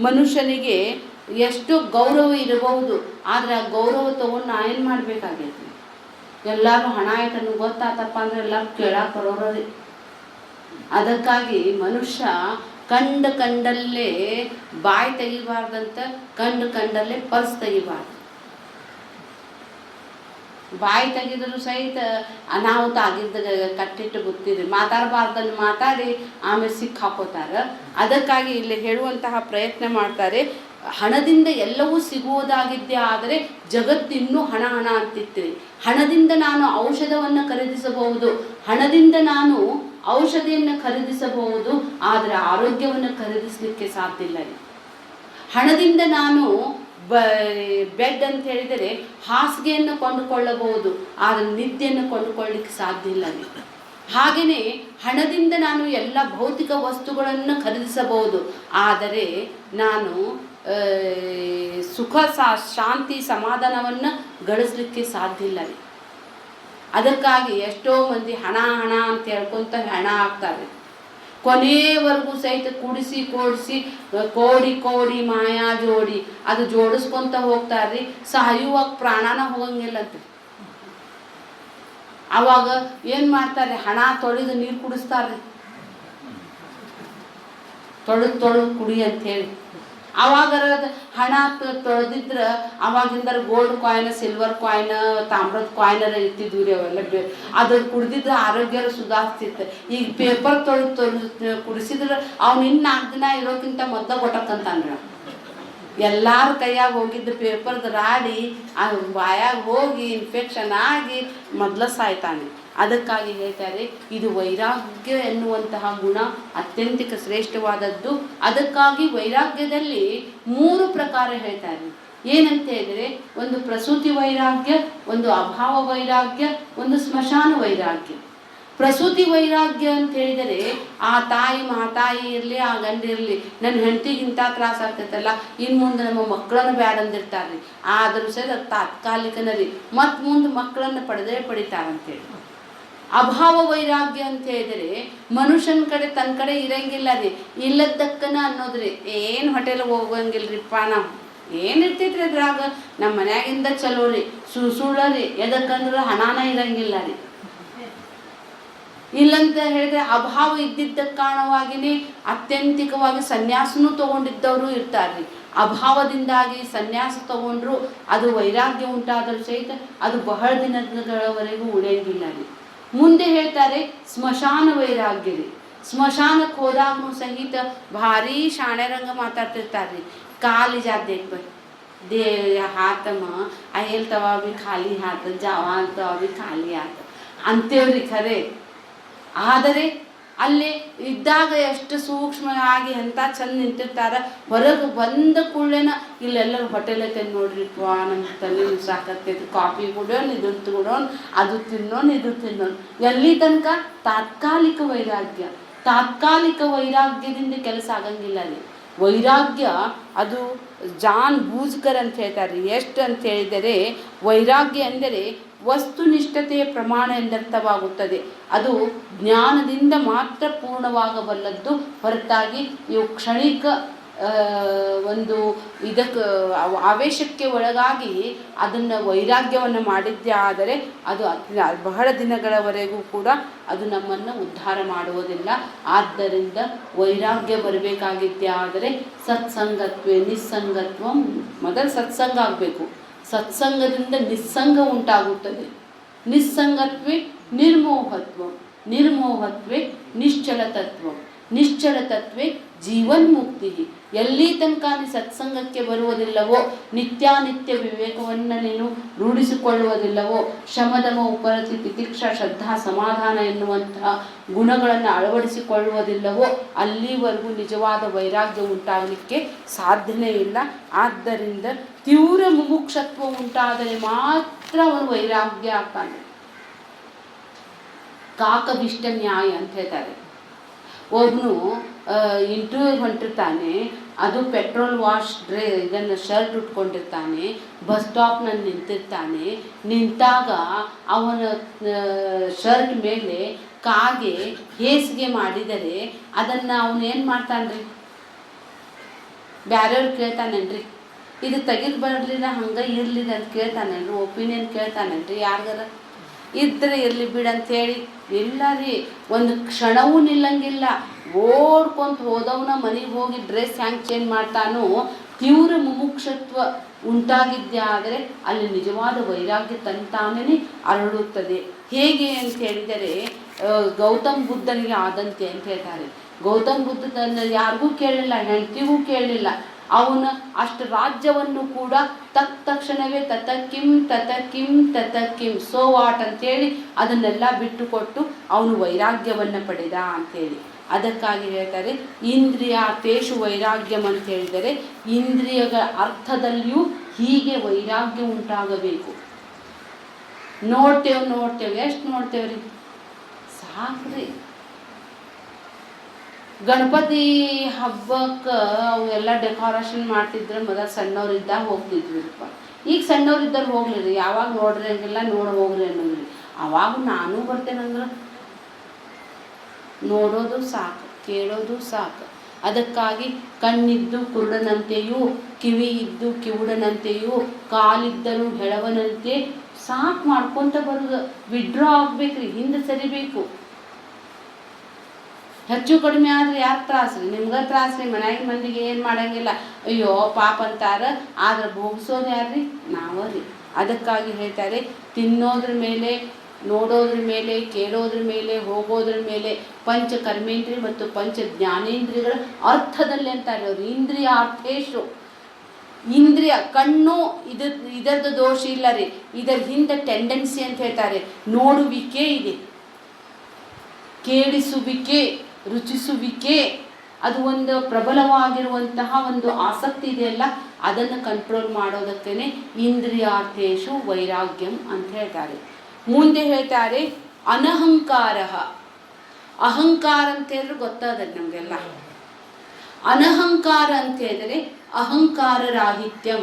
ಮನುಷ್ಯನಿಗೆ ಎಷ್ಟು ಗೌರವ ಇರಬಹುದು, ಆದರೆ ಆ ಗೌರವ ತೊಗೊಂಡು ನಾ ಏನು ಮಾಡಬೇಕಾಗೈತಿ? ಎಲ್ಲರೂ ಹಣ ಆಯ್ತನ್ನು ಗೊತ್ತಾತಪ್ಪ ಅಂದ್ರೆ ಎಲ್ಲರೂ ಕೇಳಕ್ಕೆ ಬರೋರಿ. ಅದಕ್ಕಾಗಿ ಮನುಷ್ಯ ಕಂಡಲ್ಲೇ ಬಾಯಿ ತೆಗಿಬಾರ್ದಂತ, ಕಂಡಲ್ಲೇ ಪರ್ಸ್ ತೆಗಿಬಾರ್ದು. ಬಾಯಿ ತೆಗೆದ್ರು ಸಹಿತ ಅನಾಹುತ ಆಗಿದ್ದ ಕಟ್ಟಿಟ್ಟು ಗೊತ್ತಿರಿ. ಮಾತಾಡಬಾರ್ದನ್ನು ಮಾತಾಡಿ ಆಮೇಲೆ ಸಿಕ್ಕ ಹಾಕೋತಾರೆ. ಅದಕ್ಕಾಗಿ ಇಲ್ಲಿ ಹೇಳುವಂತಹ ಪ್ರಯತ್ನ ಮಾಡ್ತಾರೆ, ಹಣದಿಂದ ಎಲ್ಲವೂ ಸಿಗುವುದಾಗಿದ್ದೇ ಆದರೆ ಜಗತ್ತಿನ್ನೂ ಹಣ ಅಂತಿತ್ತು. ಹಣದಿಂದ ನಾನು ಔಷಧವನ್ನು ಖರೀದಿಸಬಹುದು, ಹಣದಿಂದ ನಾನು ಔಷಧಿಯನ್ನು ಖರೀದಿಸಬಹುದು, ಆದರೆ ಆರೋಗ್ಯವನ್ನು ಖರೀದಿಸಲಿಕ್ಕೆ ಸಾಧ್ಯ ಇಲ್ಲ ರೀ. ಹಣದಿಂದ ನಾನು ಬೆಡ್ ಅಂತ ಹೇಳಿದರೆ ಹಾಸಿಗೆಯನ್ನು ಕೊಂಡುಕೊಳ್ಳಬಹುದು, ಆದರೆ ನಿದ್ದೆಯನ್ನು ಕೊಂಡುಕೊಳ್ಳಲಿಕ್ಕೆ ಸಾಧ್ಯ ಇಲ್ಲ. ಹಾಗೆಯೇ ಹಣದಿಂದ ನಾನು ಎಲ್ಲ ಭೌತಿಕ ವಸ್ತುಗಳನ್ನು ಖರೀದಿಸಬಹುದು, ಆದರೆ ನಾನು ಸುಖ ಶಾಂತಿ ಸಮಾಧಾನವನ್ನು ಗಳಿಸ್ಲಿಕ್ಕೆ ಸಾಧ್ಯ ಇಲ್ಲ ರೀ. ಅದಕ್ಕಾಗಿ ಎಷ್ಟೋ ಮಂದಿ ಹಣ ಹಣ ಅಂತ ಹೇಳ್ಕೊಂತ ಹಣ ಹಾಕ್ತಾರೆ, ಕೊನೆಯವರೆಗೂ ಸಹಿತ ಕೂಡಿಸಿ ಕೋಡಿ ಕೋಡಿ ಮಾಯಾ ಜೋಡಿ ಅದು ಜೋಡಿಸ್ಕೊಂತ ಹೋಗ್ತಾರ್ರಿ. ಸಾಯುವಾಗ ಪ್ರಾಣನ ಹೋಗಂಗಿಲ್ಲಂತೆ. ಅವಾಗ ಏನು ಮಾಡ್ತಾರೆ, ಹಣ ತೊಳೆದು ನೀರು ಕುಡಿಸ್ತಾರೆ, ತೊಳೆದು ಕುಡಿ ಅಂಥೇಳಿ. ಅವಾಗ ಹಣ ತೊಳೆದಿದ್ರೆ ಅವಾಗಿಂದ ಗೋಲ್ಡ್ ಕಾಯಿನ್, ಸಿಲ್ವರ್ ಕಾಯಿನ್, ತಾಮ್ರದ ಕಾಯಿನರ ಇರ್ತಿದ್ವಿ ರೀ. ಅವೆಲ್ಲ ಅದು ಕುಡ್ದಿದ್ರೆ ಆರೋಗ್ಯ ಸುಧಾರಿಸ್ತಿತ್ತು. ಈಗ ಪೇಪರ್ ತೊಳೆದು ಕುಡಿಸಿದ್ರೆ ಅವ್ನು ಇನ್ನು 4 ದಿನ ಇರೋಕ್ಕಿಂತ ಮೊದಲ ಕೊಟ್ಟಕ್ಕಂತಾನ್ರಿ. ಎಲ್ಲಾರ ಕೈಯಾಗ ಹೋಗಿದ್ದು ಪೇಪರ್ದು ರಾಡಿ ಬಾಯಾಗ ಹೋಗಿ ಇನ್ಫೆಕ್ಷನ್ ಆಗಿ ಮೊದಲ ಸಾಯ್ತಾನೆ. ಅದಕ್ಕಾಗಿ ಹೇಳ್ತಾರೆ, ಇದು ವೈರಾಗ್ಯ ಎನ್ನುವಂತಹ ಗುಣ ಅತ್ಯಂತಿಕ ಶ್ರೇಷ್ಠವಾದದ್ದು. ಅದಕ್ಕಾಗಿ ವೈರಾಗ್ಯದಲ್ಲಿ 3 ಪ್ರಕಾರ ಹೇಳ್ತಾರೆ. ಏನಂತ ಹೇಳಿದರೆ, ಒಂದು ಪ್ರಸೂತಿ ವೈರಾಗ್ಯ, ಒಂದು ಅಭಾವ ವೈರಾಗ್ಯ, ಒಂದು ಸ್ಮಶಾನ ವೈರಾಗ್ಯ. ಪ್ರಸೂತಿ ವೈರಾಗ್ಯ ಅಂತ ಹೇಳಿದರೆ, ಆ ತಾಯಿ ಮಾತಾಯಿ ಇರಲಿ, ಆ ಗಂಡ ಇರಲಿ, ನನ್ನ ಹೆಂಡತಿಗೆ ಇಂಥ ತ್ರಾಸ ಆಗ್ತೈತಲ್ಲ, ಇನ್ನು ಮುಂದೆ ನಮ್ಮ ಮಕ್ಕಳನ್ನು ಬ್ಯಾಡ ಅಂದಿರ್ತಾರೆ. ಆದರೂ ಸಹ ತಾತ್ಕಾಲಿಕನರಿ, ಮತ್ತು ಮುಂದೆ ಮಕ್ಕಳನ್ನು ಪಡಿತಾರಂತೇಳಿ. ಅಭಾವ ವೈರಾಗ್ಯ ಅಂತ ಹೇಳಿದರೆ, ಮನುಷ್ಯನ ಕಡೆ ತನ್ನ ಕಡೆ ಇರಂಗಿಲ್ಲ ರೀ, ಇಲ್ಲದಕ್ಕನ ಅನ್ನೋದ್ರಿ. ಏನು ಹೋಟೆಲ್ಗೆ ಹೋಗಂಗಿಲ್ರಿಪ್ಪ, ನಾವು ಏನಿರ್ತೈತ್ರಿ ಅದ್ರಾಗ, ನಮ್ಮ ಮನ್ಯಾಗಿಂದ ಚಲೋ ರೀ, ಸುಳ್ಳಿ ಎದಕ್ಕಂದ್ರೆ ಹಣಾನ ಇರಂಗಿಲ್ಲ ರೀ. ಇಲ್ಲಂತ ಹೇಳಿದ್ರೆ ಅಭಾವ ಇದ್ದಿದ್ದ ಕಾರಣವಾಗಿಯೇ ಅತ್ಯಂತಿಕವಾಗಿ ಸನ್ಯಾಸನೂ ತಗೊಂಡಿದ್ದವರು ಇರ್ತಾರ್ರಿ. ಅಭಾವದಿಂದಾಗಿ ಸನ್ಯಾಸ ತಗೊಂಡ್ರು ಅದು ವೈರಾಗ್ಯ ಉಂಟಾದರೂ ಸಹಿತ ಅದು ಬಹಳ ದಿನಗಳವರೆಗೂ ಉಳಿಯಂಗಿಲ್ಲ ರೀ. ಮುಂದೆ ಹೇಳ್ತಾರೆ ಸ್ಮಶಾನ ವೈರಾಗ್ಯ ರೀ. ಸ್ಮಶಾನಕ್ಕೆ ಹೋದಾಗೂ ಸಹಿತ ಭಾರಿ ಶಾಣೆರಂಗ ಮಾತಾಡ್ತಿರ್ತಾರೆ ರೀ. ಕಾಲಿ ಜಾತ್ ದೇಖ್ಬೇಕು, दे हाथ में अहेल तवा भी खाली हाथ, जवान तवा भी खाली हाथ ಅಂತೇವ್ರಿ ಖರೆ. ಆದರೆ ಅಲ್ಲಿ ಇದ್ದಾಗ ಎಷ್ಟು ಸೂಕ್ಷ್ಮವಾಗಿ ಎಂಥ ಚಂದ ನಿಂತಿರ್ತಾರೆ. ಹೊರಗೆ ಬಂದ ಕೂಡಲೇನ ಇಲ್ಲೆಲ್ಲರೂ ಹೋಟೆಲ್ ಐತೆ ನೋಡ್ರಿಪ್ಪ, ನಮ್ಮ ತಲೆ ಸಾಕತ್ತೈತಿ, ಕಾಫಿ ಕುಡಿಯೋಣ, ಇದು ಕುಡೋಣ, ಅದು ತಿನ್ನೋಣ, ಇದು ತಿನ್ನೋಣ. ಎಲ್ಲಿ ತನಕ ತಾತ್ಕಾಲಿಕ ವೈರಾಗ್ಯ. ತಾತ್ಕಾಲಿಕ ವೈರಾಗ್ಯದಿಂದ ಕೆಲಸ ಆಗಂಗಿಲ್ಲ ರೀ. ವೈರಾಗ್ಯ ಅದು ಜಾನ್ ಬೂಜ್ಕರ್ ಅಂತ ಹೇಳ್ತಾರೆ. ಎಷ್ಟು ಅಂತ ಹೇಳಿದರೆ, ವೈರಾಗ್ಯ ಎಂದರೆ ವಸ್ತುನಿಷ್ಠತೆಯ ಪ್ರಮಾಣ ಎಂದರ್ಥವಾಗುತ್ತದೆ. ಅದು ಜ್ಞಾನದಿಂದ ಮಾತ್ರ ಪೂರ್ಣವಾಗಬಲ್ಲದ್ದು, ಹೊರತಾಗಿ ಇವು ಕ್ಷಣಿಕ ಒಂದು ಇದಕ್ಕೆ ಆವೇಶಕ್ಕೆ ಒಳಗಾಗಿ ಅದನ್ನು ವೈರಾಗ್ಯವನ್ನು ಮಾಡಿದ್ದೇ ಆದರೆ ಅದು ಬಹಳ ದಿನಗಳವರೆಗೂ ಕೂಡ ಅದು ನಮ್ಮನ್ನು ಉದ್ಧಾರ ಮಾಡುವುದಿಲ್ಲ. ಆದ್ದರಿಂದ ವೈರಾಗ್ಯ ಬರಬೇಕಾಗಿದ್ದೇ ಆದರೆ ಸತ್ಸಂಗತ್ವೇ ನಿಸ್ಸಂಗತ್ವ. ಮೊದಲು ಸತ್ಸಂಗ ಆಗಬೇಕು. ಸತ್ಸಂಗದಿಂದ ನಿಸ್ಸಂಗ ಉಂಟಾಗುತ್ತದೆ. ನಿಸ್ಸಂಗತ್ವೇ ನಿರ್ಮೋಹತ್ವ, ನಿರ್ಮೋಹತ್ವೇ ನಿಶ್ಚಲತತ್ವ, ನಿಶ್ಚಲತತ್ವೇ ಜೀವನ್ಮುಕ್ತಿ. ಎಲ್ಲಿ ತನಕ ನೀ ಸತ್ಸಂಗಕ್ಕೆ ಬರುವುದಿಲ್ಲವೋ, ನಿತ್ಯಾನಿತ್ಯ ವಿವೇಕವನ್ನು ನೀನು ರೂಢಿಸಿಕೊಳ್ಳುವುದಿಲ್ಲವೋ, ಶಮದಮ ಉಪರತಿ ತಿತಿಕ್ಷಾ ಶ್ರದ್ಧಾ ಸಮಾಧಾನ ಎನ್ನುವಂತಹ ಗುಣಗಳನ್ನು ಅಳವಡಿಸಿಕೊಳ್ಳುವುದಿಲ್ಲವೋ, ಅಲ್ಲಿವರೆಗೂ ನಿಜವಾದ ವೈರಾಗ್ಯ ಉಂಟಾಗಲಿಕ್ಕೆ ಸಾಧ್ಯನೇ ಇಲ್ಲ. ಆದ್ದರಿಂದ ತೀವ್ರ ಮುಮುಕ್ಷತ್ವ ಉಂಟಾದರೆ ಮಾತ್ರ ಅವನು ವೈರಾಗ್ಯ ಆಗ್ತಾನೆ. ಕಾಕವಿಷ್ಟ ನ್ಯಾಯ ಅಂತ ಹೇಳ್ತಾರೆ. ಒಬ್ಬನು ಇಂಟರ್ವ್ಯೂಗೆ ಹೊಂಟಿರ್ತಾನೆ, ಅದು ಪೆಟ್ರೋಲ್ ವಾಶ್ ಇದನ್ನು ಶರ್ಟ್ ಉಟ್ಕೊಂಡಿರ್ತಾನೆ, ಬಸ್ ಸ್ಟಾಪ್ನಲ್ಲಿ ನಿಂತಿರ್ತಾನೆ. ನಿಂತಾಗ ಅವನ ಶರ್ಟ್ ಮೇಲೆ ಕಾಗೆ ಹೇಸಿಗೆ ಮಾಡಿದರೆ ಅದನ್ನು ಅವನು ಏನು ಮಾಡ್ತಾನ್ರಿ? ಬ್ಯಾರೆಯವ್ರು ಕೇಳ್ತಾನೇನ್ರಿ, ಇದು ತೆಗೆದು ಬರಲಿಲ್ಲ ಹಂಗೆ ಇರಲಿಲ್ಲ ಅಂತ ಕೇಳ್ತಾನೇನ್ರಿ? ಒಪಿನಿಯನ್ ಕೇಳ್ತಾನೇನ್ರಿ? ಯಾರಿಗಾರ ಇದ್ರೆ ಇರಲಿ ಬಿಡಂಥೇಳಿ ಇಲ್ಲ ರೀ. ಒಂದು ಕ್ಷಣವೂ ನಿಲ್ಲಂಗಿಲ್ಲ. ಓಡ್ಕೊಂತ ಹೋದವನ ಮನೆಗೆ ಹೋಗಿ ಡ್ರೆಸ್ ಹ್ಯಾಂಗೆ ಚೇಂಜ್ ಮಾಡ್ತಾನೋ, ತೀವ್ರ ಮುಮುಕ್ಷತ್ವ ಉಂಟಾಗಿದ್ದೇ ಆದರೆ ಅಲ್ಲಿ ನಿಜವಾದ ವೈರಾಗ್ಯ ತಂತಾನೇ ಅರಳುತ್ತದೆ. ಹೇಗೆ ಅಂತ ಹೇಳಿದರೆ, ಗೌತಮ್ ಬುದ್ಧನಿಗೆ ಆದಂತೆ ಅಂತ ಹೇಳ್ತಾರೆ. ಗೌತಮ್ ಬುದ್ಧ ತನ್ನ ಯಾರಿಗೂ ಕೇಳಲಿಲ್ಲ, ಹೆಂಡತಿಗೂ ಕೇಳಲಿಲ್ಲ. ಅವನ ಅಷ್ಟು ರಾಜ್ಯವನ್ನು ಕೂಡ ತಕ್ಷಣವೇ ತತಕಿಂ ತತಕಿಂ ತತಕಿಂ ಸೋ ವಾಟ್ ಅಂತೇಳಿ ಅದನ್ನೆಲ್ಲ ಬಿಟ್ಟುಕೊಟ್ಟು ಅವನು ವೈರಾಗ್ಯವನ್ನು ಪಡೆದ ಅಂಥೇಳಿ. ಅದಕ್ಕಾಗಿ ಹೇಳ್ತಾರೆ ಇಂದ್ರಿಯಾರ್ಥೇಷು ವೈರಾಗ್ಯಂ ಅಂತ ಹೇಳಿದರೆ ಇಂದ್ರಿಯಗಳ ಅರ್ಥದಲ್ಲಿಯೂ ಹೀಗೆ ವೈರಾಗ್ಯ ಉಂಟಾಗಬೇಕು. ನೋಡ್ತೇವೆ ಎಷ್ಟು ನೋಡ್ತೇವ್ರಿ, ಸಾಕ್ರಿ. ಗಣಪತಿ ಹಬ್ಬಕ್ಕೆ ಅವೆಲ್ಲ ಡೆಕೋರೇಷನ್ ಮಾಡ್ತಿದ್ರೆ ಮೊದಲು ಸಣ್ಣವ್ರಿದ್ದಾಗ ಹೋಗ್ತಿದ್ವಿಪ್ಪ. ಈಗ ಸಣ್ಣವ್ರಿದ್ದಾಗ ಹೋಗ್ಲಿರಿ, ಯಾವಾಗ ನೋಡ್ರಿ ಹಂಗೆಲ್ಲ ನೋಡಿ ಹೋಗ್ರಿ ಅನ್ನೋದ್ರಿ. ಅವಾಗ ನಾನು ಬರ್ತೇನಂದ್ರೆ ನೋಡೋದು ಸಾಕು, ಕೇಳೋದು ಸಾಕು. ಅದಕ್ಕಾಗಿ ಕಣ್ಣಿದ್ದು ಕುರುಡನಂತೆಯೂ ಕಿವಿ ಇದ್ದು ಕಿವುಡನಂತೆಯೂ ಕಾಲಿದ್ದರೂ ಹೆಳವನಂತೆ ಸಾಕು ಮಾಡ್ಕೊಂತ ಬರೋದು. ವಿಡ್ರಾ ಆಗ್ಬೇಕ್ರಿ, ಹಿಂದೆ ಸರಿಬೇಕು. ಹೆಚ್ಚು ಕಡಿಮೆ ಆದ್ರೆ ಯಾರು ತ್ರಾಸ್ರಿ, ನಿಮ್ಗೆ ತ್ರಾಸ್ರಿ. ಮನ್ಯಾಗಿನ ಮಂದಿಗೆ ಏನು ಮಾಡಂಗಿಲ್ಲ, ಅಯ್ಯೋ ಪಾಪ ಅಂತಾರ. ಆದ್ರೆ ಭೋಗಿಸೋದು ಯಾರ್ರಿ, ನಾವರಿ. ಅದಕ್ಕಾಗಿ ಹೇಳ್ತಾರೆ ತಿನ್ನೋದ್ರ ಮೇಲೆ, ನೋಡೋದ್ರ ಮೇಲೆ, ಕೇಳೋದ್ರ ಮೇಲೆ, ಹೋಗೋದ್ರ ಮೇಲೆ ಪಂಚ ಕರ್ಮೇಂದ್ರಿಯ ಮತ್ತು ಪಂಚ ಜ್ಞಾನೇಂದ್ರಿಯಗಳ ಅರ್ಥದಲ್ಲಿ ಅಂತಾರೆ ಅವರು. ಇಂದ್ರಿಯ ಅರ್ಥೇಶು, ಇಂದ್ರಿಯ ಕಣ್ಣು ಇದರದ್ದು ದೋಷ ಇಲ್ಲ ರೀ, ಇದರ ಹಿಂದೆ ಟೆಂಡೆನ್ಸಿ ಅಂತ ಹೇಳ್ತಾರೆ. ನೋಡುವಿಕೆ ಇದೆ, ಕೇಳಿಸುವಿಕೆ, ರುಚಿಸುವಿಕೆ, ಅದು ಒಂದು ಪ್ರಬಲವಾಗಿರುವಂತಹ ಒಂದು ಆಸಕ್ತಿ ಇದೆಯಲ್ಲ, ಅದನ್ನು ಕಂಟ್ರೋಲ್ ಮಾಡೋದಕ್ಕೇ ಇಂದ್ರಿಯಾರ್ಥೇಶು ವೈರಾಗ್ಯಂ ಅಂತ ಹೇಳ್ತಾರೆ. ಮುಂದೆ ಹೇಳ್ತಾರೆ ಅನಹಂಕಾರ. ಅಹಂಕಾರ ಅಂತ ಹೇಳಿದ್ರೆ ಗೊತ್ತಾದ ನಮಗೆಲ್ಲ. ಅನಹಂಕಾರ ಅಂತ ಹೇಳಿದರೆ ಅಹಂಕಾರ ರಾಹಿತ್ಯಂ.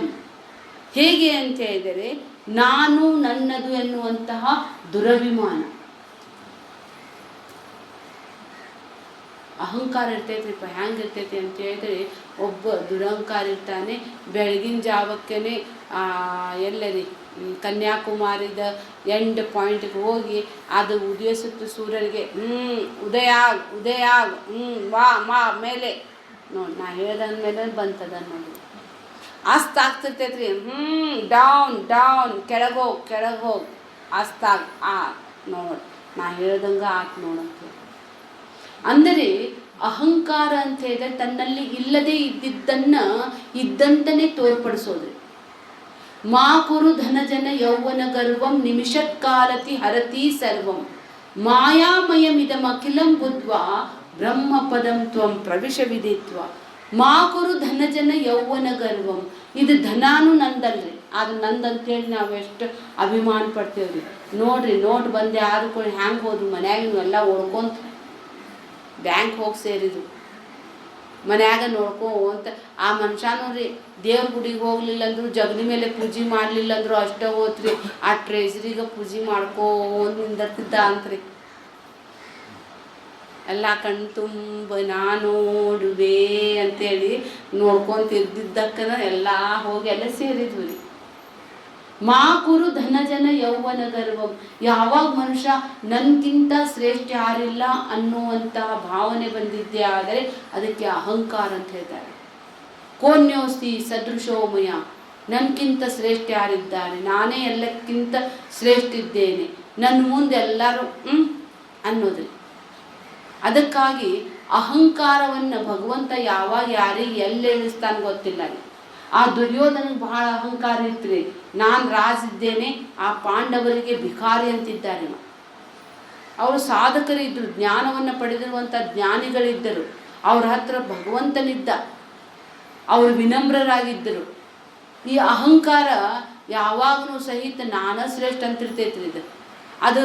ಹೇಗೆ ಅಂತ ಹೇಳಿದರೆ ನಾನು ನನ್ನದು ಎನ್ನುವಂತಹ ದುರಭಿಮಾನ. ಅಹಂಕಾರ ಇರ್ತೈತ್ರಿಪ್ಪ. ಹೆಂಗಿರ್ತೈತಿ ಅಂತ ಹೇಳಿದ್ರೆ ಒಬ್ಬ ದುರಹಂಕಾರ ಇರ್ತಾನೆ. ಬೆಳಗಿನ ಜಾವಕ್ಕೇ ಎಲ್ಲರಿ ಕನ್ಯಾಕುಮಾರಿದ ಎಂಡ್ ಪಾಯಿಂಟ್ಗೆ ಹೋಗಿ ಅದು ಉದಯ ಸುತ್ತು ಸೂರ್ಯನಿಗೆ ಉದಯ ಆಗ ಮಾ ಮೇಲೆ ನೋಡಿ, ನಾ ಹೇಳ್ದಂದ್ಮೇಲೆ ಬಂತದ ನೋಡಿ. ಆಗ್ತಿರ್ತೈತ್ರಿ. ಡೌನ್ ಕೆಳಗೆ ಹೋಗಿ ಆಸ್ತಾಗ ನೋಡಿ, ನಾ ಹೇಳ್ದಂಗೆ ಆತ್ ನೋಡಂತ. ಅಂದರೆ ಅಹಂಕಾರ ಅಂತ ಹೇಳಿದ್ರೆ ತನ್ನಲ್ಲಿ ಇಲ್ಲದೆ ಇದ್ದಿದ್ದನ್ನು ಇದ್ದಂತನೇ ತೋರ್ಪಡಿಸೋದ್ರಿ. ಮಾ ಕುರು ಧನಜನ ಯೌವನ ಗರ್ವಂ ನಿಮಿಷತ್ಕಾಲತಿ ಹರತಿ ಸರ್ವಂ ಮಾಯಾಮಯಮಿದಮಖಿಲಂ ಬುದ್ಧ್ವಾ ಬ್ರಹ್ಮಪದಂ ತ್ವಂ ಪ್ರವಿಶವಿದಿತ್ವ. ಮಾ ಕುರು ಧನಜನ ಯೌವನ ಗರ್ವಂ. ಇದು ಧನಾನು ನಂದಲ್ರಿ, ಅದು ನಂದಂತೇಳಿ ನಾವು ಎಷ್ಟು ಅಭಿಮಾನ ಪಡ್ತೇವ್ರಿ. ನೋಡ್ರಿ, ನೋಟ್ ಬಂದೆ ಆದ್ಕೊಂಡು ಹ್ಯಾಂಗೆ ಹೋದ್ರು, ಮನ್ಯಾಗಿನ ಎಲ್ಲ ಓಡ್ಕೊಂತ ಬ್ಯಾಂಕ್ ಹೋಗಿ ಸೇರಿದ್ರು. ಮನ್ಯಾಗ ನೋಡ್ಕೊಂತ ಆ ಮನುಷ್ಯನೂ ರೀ ದೇವ್ರ ಗುಡಿಗೆ ಹೋಗ್ಲಿಲ್ಲ ಅಂದ್ರು, ಜಗಲಿ ಮೇಲೆ ಪೂಜೆ ಮಾಡಲಿಲ್ಲ ಅಂದ್ರು ಅಷ್ಟೇ ಹೋತ್ರಿ, ಆ ಟ್ರೆಜರಿಗೆ ಪೂಜೆ ಮಾಡ್ಕೊಂತ ನಿಂದಿರ್ತಿದ್ದ ಅಂತ್ರಿ. ಎಲ್ಲ ಕಣ್ ತುಂಬ ನೋಡುವೆ ಅಂತೇಳಿ ನೋಡ್ಕೊಂತ ಇದ್ದಿದ್ದಕ್ಕನ ಎಲ್ಲ ಹೋಗಿ ಎಲ್ಲ ಸೇರಿದ್ವಿ ರೀ. ಮಾ ಕುರು ಧನಜನ ಯೌವನ ಗರ್ವಂ. ಯಾವಾಗ ಮನುಷ್ಯ ನನ್ಗಿಂತ ಶ್ರೇಷ್ಠ ಯಾರಿಲ್ಲ ಅನ್ನುವಂತಹ ಭಾವನೆ ಬಂದಿದ್ದೇ ಆದರೆ ಅದಕ್ಕೆ ಅಹಂಕಾರ ಅಂತ ಹೇಳ್ತಾರೆ. ಕೋನ್ಯೋಸ್ತಿ ಸದೃಶೋಮಯ. ನನ್ಗಿಂತ ಶ್ರೇಷ್ಠ ಯಾರಿದ್ದಾರೆ, ನಾನೇ ಎಲ್ಲಕ್ಕಿಂತ ಶ್ರೇಷ್ಠ ಇದ್ದೇನೆ, ನನ್ನ ಮುಂದೆ ಎಲ್ಲರೂ ಅನ್ನೋದ್ರಿ. ಅದಕ್ಕಾಗಿ ಅಹಂಕಾರವನ್ನು ಭಗವಂತ ಯಾವಾಗ ಯಾರಿಗೆ ಎಲ್ಲಿ ಇಳಿಸ್ತಾನೆ ಗೊತ್ತಿಲ್ಲ ರೀ. ಆ ದುರ್ಯೋಧನಿಗೆ ಬಹಳ ಅಹಂಕಾರ ಇತ್ತು. ನಾನು ರಾಜಿದ್ದೇನೆ, ಆ ಪಾಂಡವರಿಗೆ ಭಿಕಾರಿ ಅಂತಿದ್ದಾರೆ. ಅವರು ಸಾಧಕರಿದ್ದರು, ಜ್ಞಾನವನ್ನು ಪಡೆದಿರುವಂಥ ಜ್ಞಾನಿಗಳಿದ್ದರು. ಅವ್ರ ಹತ್ರ ಭಗವಂತನಿದ್ದ, ಅವರು ವಿನಮ್ರರಾಗಿದ್ದರು. ಈ ಅಹಂಕಾರ ಯಾವಾಗಲೂ ಸಹಿತ ನಾನ ಶ್ರೇಷ್ಠ ಅಂತಿರ್ತೈತ್ರಿ. ಅದು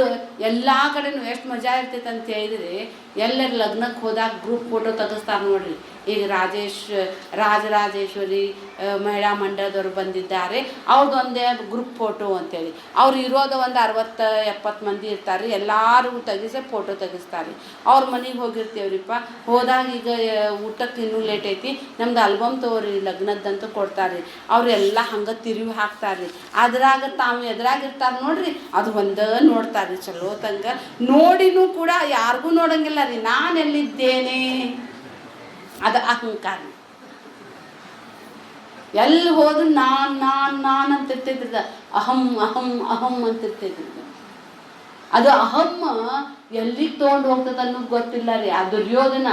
ಎಲ್ಲ ಕಡೆನೂ ಎಷ್ಟು ಮಜಾ ಇರ್ತೈತೆ ಅಂತ ಹೇಳಿದ್ರೆ, ಎಲ್ಲರ ಲಗ್ನಕ್ಕೆ ಹೋದಾಗ ಗ್ರೂಪ್ ಫೋಟೋ ತೆಗೆಸ್ತಾರೆ ನೋಡ್ರಿ. ಈಗ ರಾಜರಾಜೇಶ್ವರಿ ಮಹಿಳಾ ಮಂಡಳದವ್ರು ಬಂದಿದ್ದಾರೆ, ಅವ್ರದ್ದು ಒಂದೇ ಗ್ರೂಪ್ ಫೋಟೋ ಅಂತೇಳಿ. ಅವ್ರು ಇರೋದು ಒಂದು 60-70 ಮಂದಿ ಇರ್ತಾರೆ, ಎಲ್ಲರೂ ತೆಗಿಸಿ ಫೋಟೋ ತೆಗಿಸ್ತಾರೆ. ಅವ್ರ ಮನೆಗೆ ಹೋಗಿರ್ತೇವ್ರಿಪ್ಪ. ಹೋದಾಗ ಈಗ ಊಟಕ್ಕೆ ಇನ್ನೂ ಲೇಟ್ ಐತಿ, ನಮ್ದು ಆಲ್ಬಮ್ ತಗೋರಿ ಲಗ್ನದ್ದಂತ ಕೊಡ್ತಾರೆ. ಅವರೆಲ್ಲ ಹಂಗೆ ತಿರುವಿ ಹಾಕ್ತಾರೆ. ಅದ್ರಾಗ ತಾವು ಎದುರಾಗಿರ್ತಾರೆ ನೋಡ್ರಿ, ಅದು ಒಂದೇ ನೋಡ್ತಾರೆ ಚಲೋ ತಂಗ. ನೋಡಿನೂ ಕೂಡ ಯಾರಿಗೂ ನೋಡಂಗಿಲ್ಲ ರೀ, ನಾನು ಎಲ್ಲಿದ್ದೇನೆ, ಅದು ಅಹಂಕಾರ. ಎಲ್ಲಿ ಹೋದ್ರು ನಾನು ಅಂತಿರ್ತೈತ್ರಿ. ಅಹಂ ಅಹಂ ಅಹಂ ಅಂತಿರ್ತೈತ್ರಿ. ಅದು ಅಹಂ ಎಲ್ಲಿಗೆ ತೊಗೊಂಡು ಹೋಗ್ತದೆ ಅನ್ನೋದು ಗೊತ್ತಿಲ್ಲ ರೀ. ಆ ದುರ್ಯೋಧನ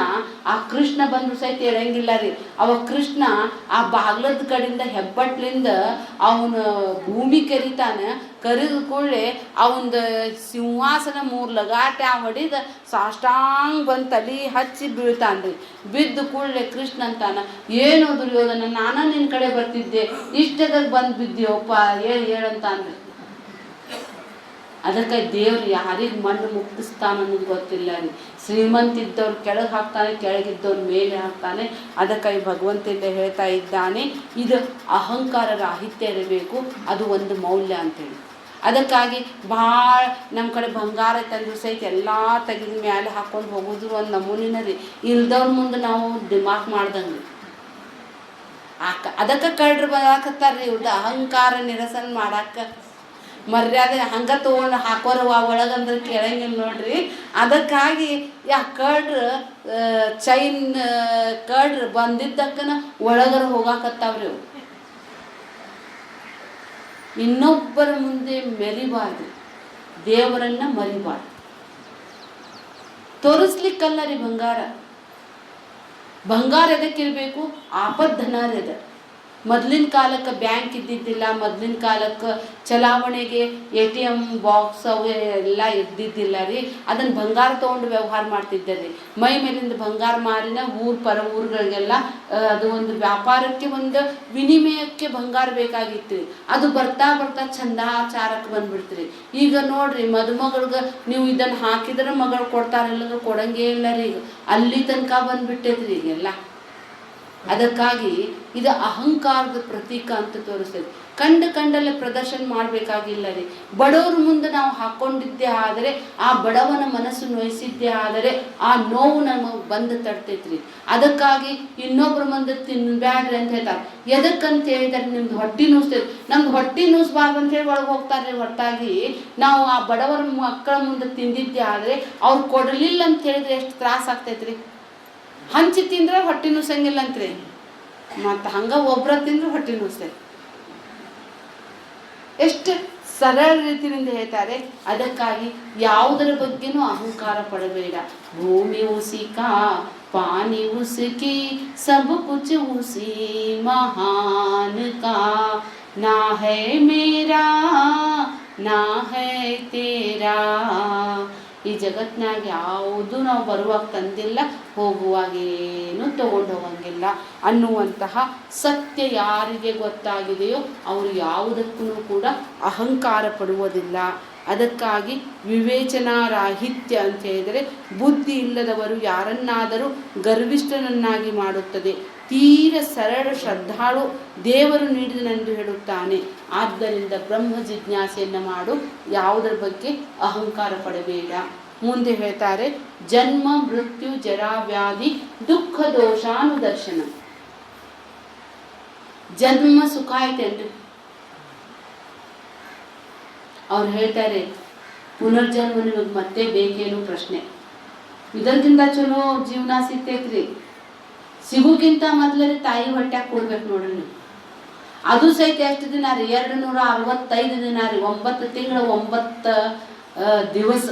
ಆ ಕೃಷ್ಣ ಬಂದ್ರು ಸಹಿತ ಹೇಳಂಗಿಲ್ಲ ರೀ. ಅವ ಕೃಷ್ಣ ಆ ಬಾಗ್ಲದ ಕಡೆಯಿಂದ ಹೆಬ್ಬಟ್ಲಿಂದ ಅವನ ಭೂಮಿ ಕೆರಿತಾನೆ, ಕರೆದ ಕೂಡಲೇ ಅವಂದು ಸಿಂಹಾಸನ 3 ಲಗಾಟೆ ಹೊಡಿದ ಸಾಷ್ಟಾಂಗ ಬಂದು ತಲೆ ಹಚ್ಚಿ ಬೀಳ್ತಾನ್ರಿ. ಬಿದ್ದು ಕೂಡಲೇ ಕೃಷ್ಣ ಅಂತಾನ, ಏನು ದುರ್ಯೋಧನ, ನಾನು ನಿನ್ನ ಕಡೆ ಬರ್ತಿದ್ದೆ, ಇಷ್ಟದಾಗ ಬಂದು ಬಿದ್ದೀವಪ್ಪ, ಹೇಳಂತಾನ್ರಿ. ಅದಕ್ಕೆ ದೇವ್ರು ಯಾರಿಗೆ ಮಣ್ಣು ಮುಕ್ತಿಸ್ತಾನ ಅನ್ನೋದು ಗೊತ್ತಿಲ್ಲ ರೀ. ಶ್ರೀಮಂತ ಇದ್ದವ್ರು ಕೆಳಗೆ ಹಾಕ್ತಾನೆ, ಕೆಳಗಿದ್ದವ್ರು ಮೇಲೆ ಹಾಕ್ತಾನೆ. ಅದಕ್ಕಾಗಿ ಭಗವಂತನಿಂದ ಹೇಳ್ತಾ ಇದ್ದಾನೆ, ಇದು ಅಹಂಕಾರ ರಾಹಿತ್ಯ ಇರಬೇಕು, ಅದು ಒಂದು ಮೌಲ್ಯ ಅಂತೇಳಿ. ಅದಕ್ಕಾಗಿ ಭಾಳ ನಮ್ಮ ಕಡೆ ಬಂಗಾರ ತಂದು ಸಹಿತ ಎಲ್ಲ ತೆಗೆದ ಮೇಲೆ ಹಾಕ್ಕೊಂಡು ಹೋಗೋದು ಒಂದು ನಮೂನಿನ ರೀ. ಇಲ್ದವ್ರ ಮುಂದೆ ನಾವು ದಿಮಾಕ್ ಮಾಡ್ದಂಗೆ ಅದಕ್ಕೆ ಕಳ್ರು ಬರಾಕತ್ತಾರ್ರಿ. ಇವ್ರದ್ದು ಅಹಂಕಾರ ನಿರಸನ ಮಾಡಕ್ಕೆ ಮರ್ಯಾದೆ ಹಂಗೆ ತೊಗೊಂಡು ಹಾಕೋರು ಒಳಗಂದ್ರೆ ಕೇಳಂಗಿಲ್ಲ ನೋಡ್ರಿ. ಅದಕ್ಕಾಗಿ ಕಳ್ರು ಚೈನ್ ಕಳ್ರು ಬಂದಿದ್ದಕ್ಕನ ಒಳಗರ ಹೋಗಾಕತ್ತಾವ್ರಿ. ಅವು ಇನ್ನೊಬ್ಬರ ಮುಂದೆ ಮೆರಿಬಾರ್ದು, ದೇವರನ್ನ ಮರಿಬಾರ್ದು. ತೋರಿಸ್ಲಿಕ್ಕಲ್ಲ ರೀ ಬಂಗಾರ. ಬಂಗಾರ ಎದಕ್ಕಿರಬೇಕು? ಆಪದ್ಧನಾರದ. ಮೊದಲಿನ ಕಾಲಕ್ಕೆ ಬ್ಯಾಂಕ್ ಇದ್ದಿದ್ದಿಲ್ಲ, ಮೊದಲಿನ ಕಾಲಕ್ಕೆ ಚಲಾವಣೆಗೆ ATM ಬಾಕ್ಸ್ ಅವು ಎಲ್ಲ ಇದ್ದಿದ್ದಿಲ್ಲ ರೀ. ಅದನ್ನು ಬಂಗಾರ ತೊಗೊಂಡು ವ್ಯವಹಾರ ಮಾಡ್ತಿದ್ದಾರೆ ರೀ. ಮೈ ಮೇಲಿಂದ ಬಂಗಾರ ಮಾರಿನ ಊರುಗಳಿಗೆಲ್ಲ ಅದು ಒಂದು ವ್ಯಾಪಾರಕ್ಕೆ, ಒಂದು ವಿನಿಮಯಕ್ಕೆ ಬಂಗಾರ ಬೇಕಾಗಿತ್ತು ರೀ. ಅದು ಬರ್ತಾ ಬರ್ತಾ ಚಂದಾಚಾರಕ್ಕೆ ಬಂದ್ಬಿಡ್ತೀರಿ. ಈಗ ನೋಡ್ರಿ, ಮದುಮಗಳಿಗೆ ನೀವು ಇದನ್ನು ಹಾಕಿದ್ರೆ ಮಗಳು ಕೊಡ್ತಾರಿಲ್ಲ, ಕೊಡಂಗೇ ಇಲ್ಲ ರೀ. ಈಗ ಅಲ್ಲಿ ತನಕ ಬಂದ್ಬಿಟ್ಟೈತ್ರಿ ಈಗೆಲ್ಲ. ಅದಕ್ಕಾಗಿ ಇದು ಅಹಂಕಾರದ ಪ್ರತೀಕ ಅಂತ ತೋರಿಸ್ತದೆ. ಕಂಡಲ್ಲೇ ಪ್ರದರ್ಶನ ಮಾಡಬೇಕಾಗಿಲ್ಲ ರೀ. ಬಡವ್ರ ಮುಂದೆ ನಾವು ಹಾಕ್ಕೊಂಡಿದ್ದೇ ಆದರೆ, ಆ ಬಡವನ ಮನಸ್ಸು ನೋಯಿಸಿದ್ದೇ ಆದರೆ ಆ ನೋವು ನಮಗೆ ಬಂದು ತಡ್ತೈತ್ರಿ. ಅದಕ್ಕಾಗಿ ಇನ್ನೊಬ್ರ ಮುಂದೆ ತಿನ್ಬ್ಯಾಡ್ರಿ ಅಂತ ಹೇಳ್ತಾರೆ. ಎದಕ್ಕಂತ ಹೇಳಿದಾರೆ? ನಿಮ್ದು ಹೊಟ್ಟೆ ನುಸ್ತೈತಿ, ನಮ್ದು ಹೊಟ್ಟೆ ನುಸ್ಬಾರ್ದು ಅಂತ ಹೇಳಿ ಒಳಗೆ ಹೋಗ್ತಾರೆ. ಹೊರತಾಗಿ ನಾವು ಆ ಬಡವರ ಮಕ್ಕಳ ಮುಂದೆ ತಿಂದಿದ್ದೇ ಆದರೆ ಅವ್ರು ಕೊಡಲಿಲ್ಲ ಅಂತ ಹೇಳಿದ್ರೆ ಎಷ್ಟು ತ್ರಾಸ ಆಗ್ತೈತ್ರಿ. ಹಂಚಿ ತಿಂದ್ರೆ ಹೊಟ್ಟೆ ನುಸಂಗಿಲ್ಲ ಅಂತ್ರಿ, ಮತ್ತು ಹಂಗೆ ಒಬ್ಬರ ತಿಂದ್ರೆ ಹೊಟ್ಟೆ ನುಸ್ತೈತಿ. ಎಷ್ಟು ಸರಳ ರೀತಿಯಿಂದ ಹೇಳ್ತಾರೆ. ಅದಕ್ಕಾಗಿ ಯಾವುದರ ಬಗ್ಗೆನೂ ಅಹಂಕಾರ ಪಡಬೇಡ. ಭೂಮಿ ಉಸಿಕಾ ಪಾನಿ ಉಸಿಕಿ ಸಬ್ ಕುಚ್ ಉಸಿ ಮಹಾನ್ ಕಾ, ನಾ ಹೈ ಮೇರಾ ನಾ ಹೈ ತೇರಾ. ಈ ಜಗತ್ತಿನಾಗ ಯಾವುದು ನಾವು ಬರುವಾಗ ತಂದಿಲ್ಲ, ಹೋಗುವಾಗೇನು ತಗೊಂಡು ಹೋಗಂಗಿಲ್ಲ ಅನ್ನುವಂತಹ ಸತ್ಯ ಯಾರಿಗೆ ಗೊತ್ತಾಗಿದೆಯೋ ಅವರು ಯಾವುದಕ್ಕೂ ಕೂಡ ಅಹಂಕಾರ ಪಡುವುದಿಲ್ಲ. ಅದಕ್ಕಾಗಿ ವಿವೇಚನಾರಾಹಿತ್ಯ ಅಂತ ಹೇಳಿದರೆ ಬುದ್ಧಿ ಇಲ್ಲದವರು ಯಾರನ್ನಾದರೂ ಗರ್ವಿಷ್ಠನನ್ನಾಗಿ ಮಾಡುತ್ತದೆ. ತೀರ ಸರಳ ಶ್ರದ್ಧಾಳು ದೇವರು ನೀಡಿದನೆಂದು ಹೇಳುತ್ತಾನೆ. ಆದ್ದರಿಂದ ಬ್ರಹ್ಮ ಜಿಜ್ಞಾಸೆಯನ್ನು ಮಾಡು, ಯಾವುದರ ಬಗ್ಗೆ ಅಹಂಕಾರ ಪಡಬೇಡ. ಮುಂದೆ ಹೇಳ್ತಾರೆ, ಜನ್ಮ ಮೃತ್ಯು ಜರಾ ವ್ಯಾಧಿ ದುಃಖ ದೋಷಾನುದರ್ಶನ. ಜನ್ಮ ಸುಖ ಐತೇನ್ರಿ? ಅವ್ರು ಹೇಳ್ತಾರೆ, ಪುನರ್ಜನ್ಮ ನಿಮಗೆ ಮತ್ತೆ ಬೇಕೇನು ಪ್ರಶ್ನೆ. ಇದಕ್ಕಿಂತ ಚಲೋ ಜೀವನ ಸಿಗ್ತೈತ್ರಿ. ಸಿಗೋಕ್ಕಿಂತ ಮೊದಲೇ ತಾಯಿ ಹೊಟ್ಯಾಗ ಕೊಡ್ಬೇಕು ನೋಡ್ರಿ ನೀವು. ಅದು ಸಹಿತ ಎಷ್ಟು ದಿನ ರೀ? 265 ದಿನ ರೀ. 9 ತಿಂಗಳು 9 ದಿವಸ.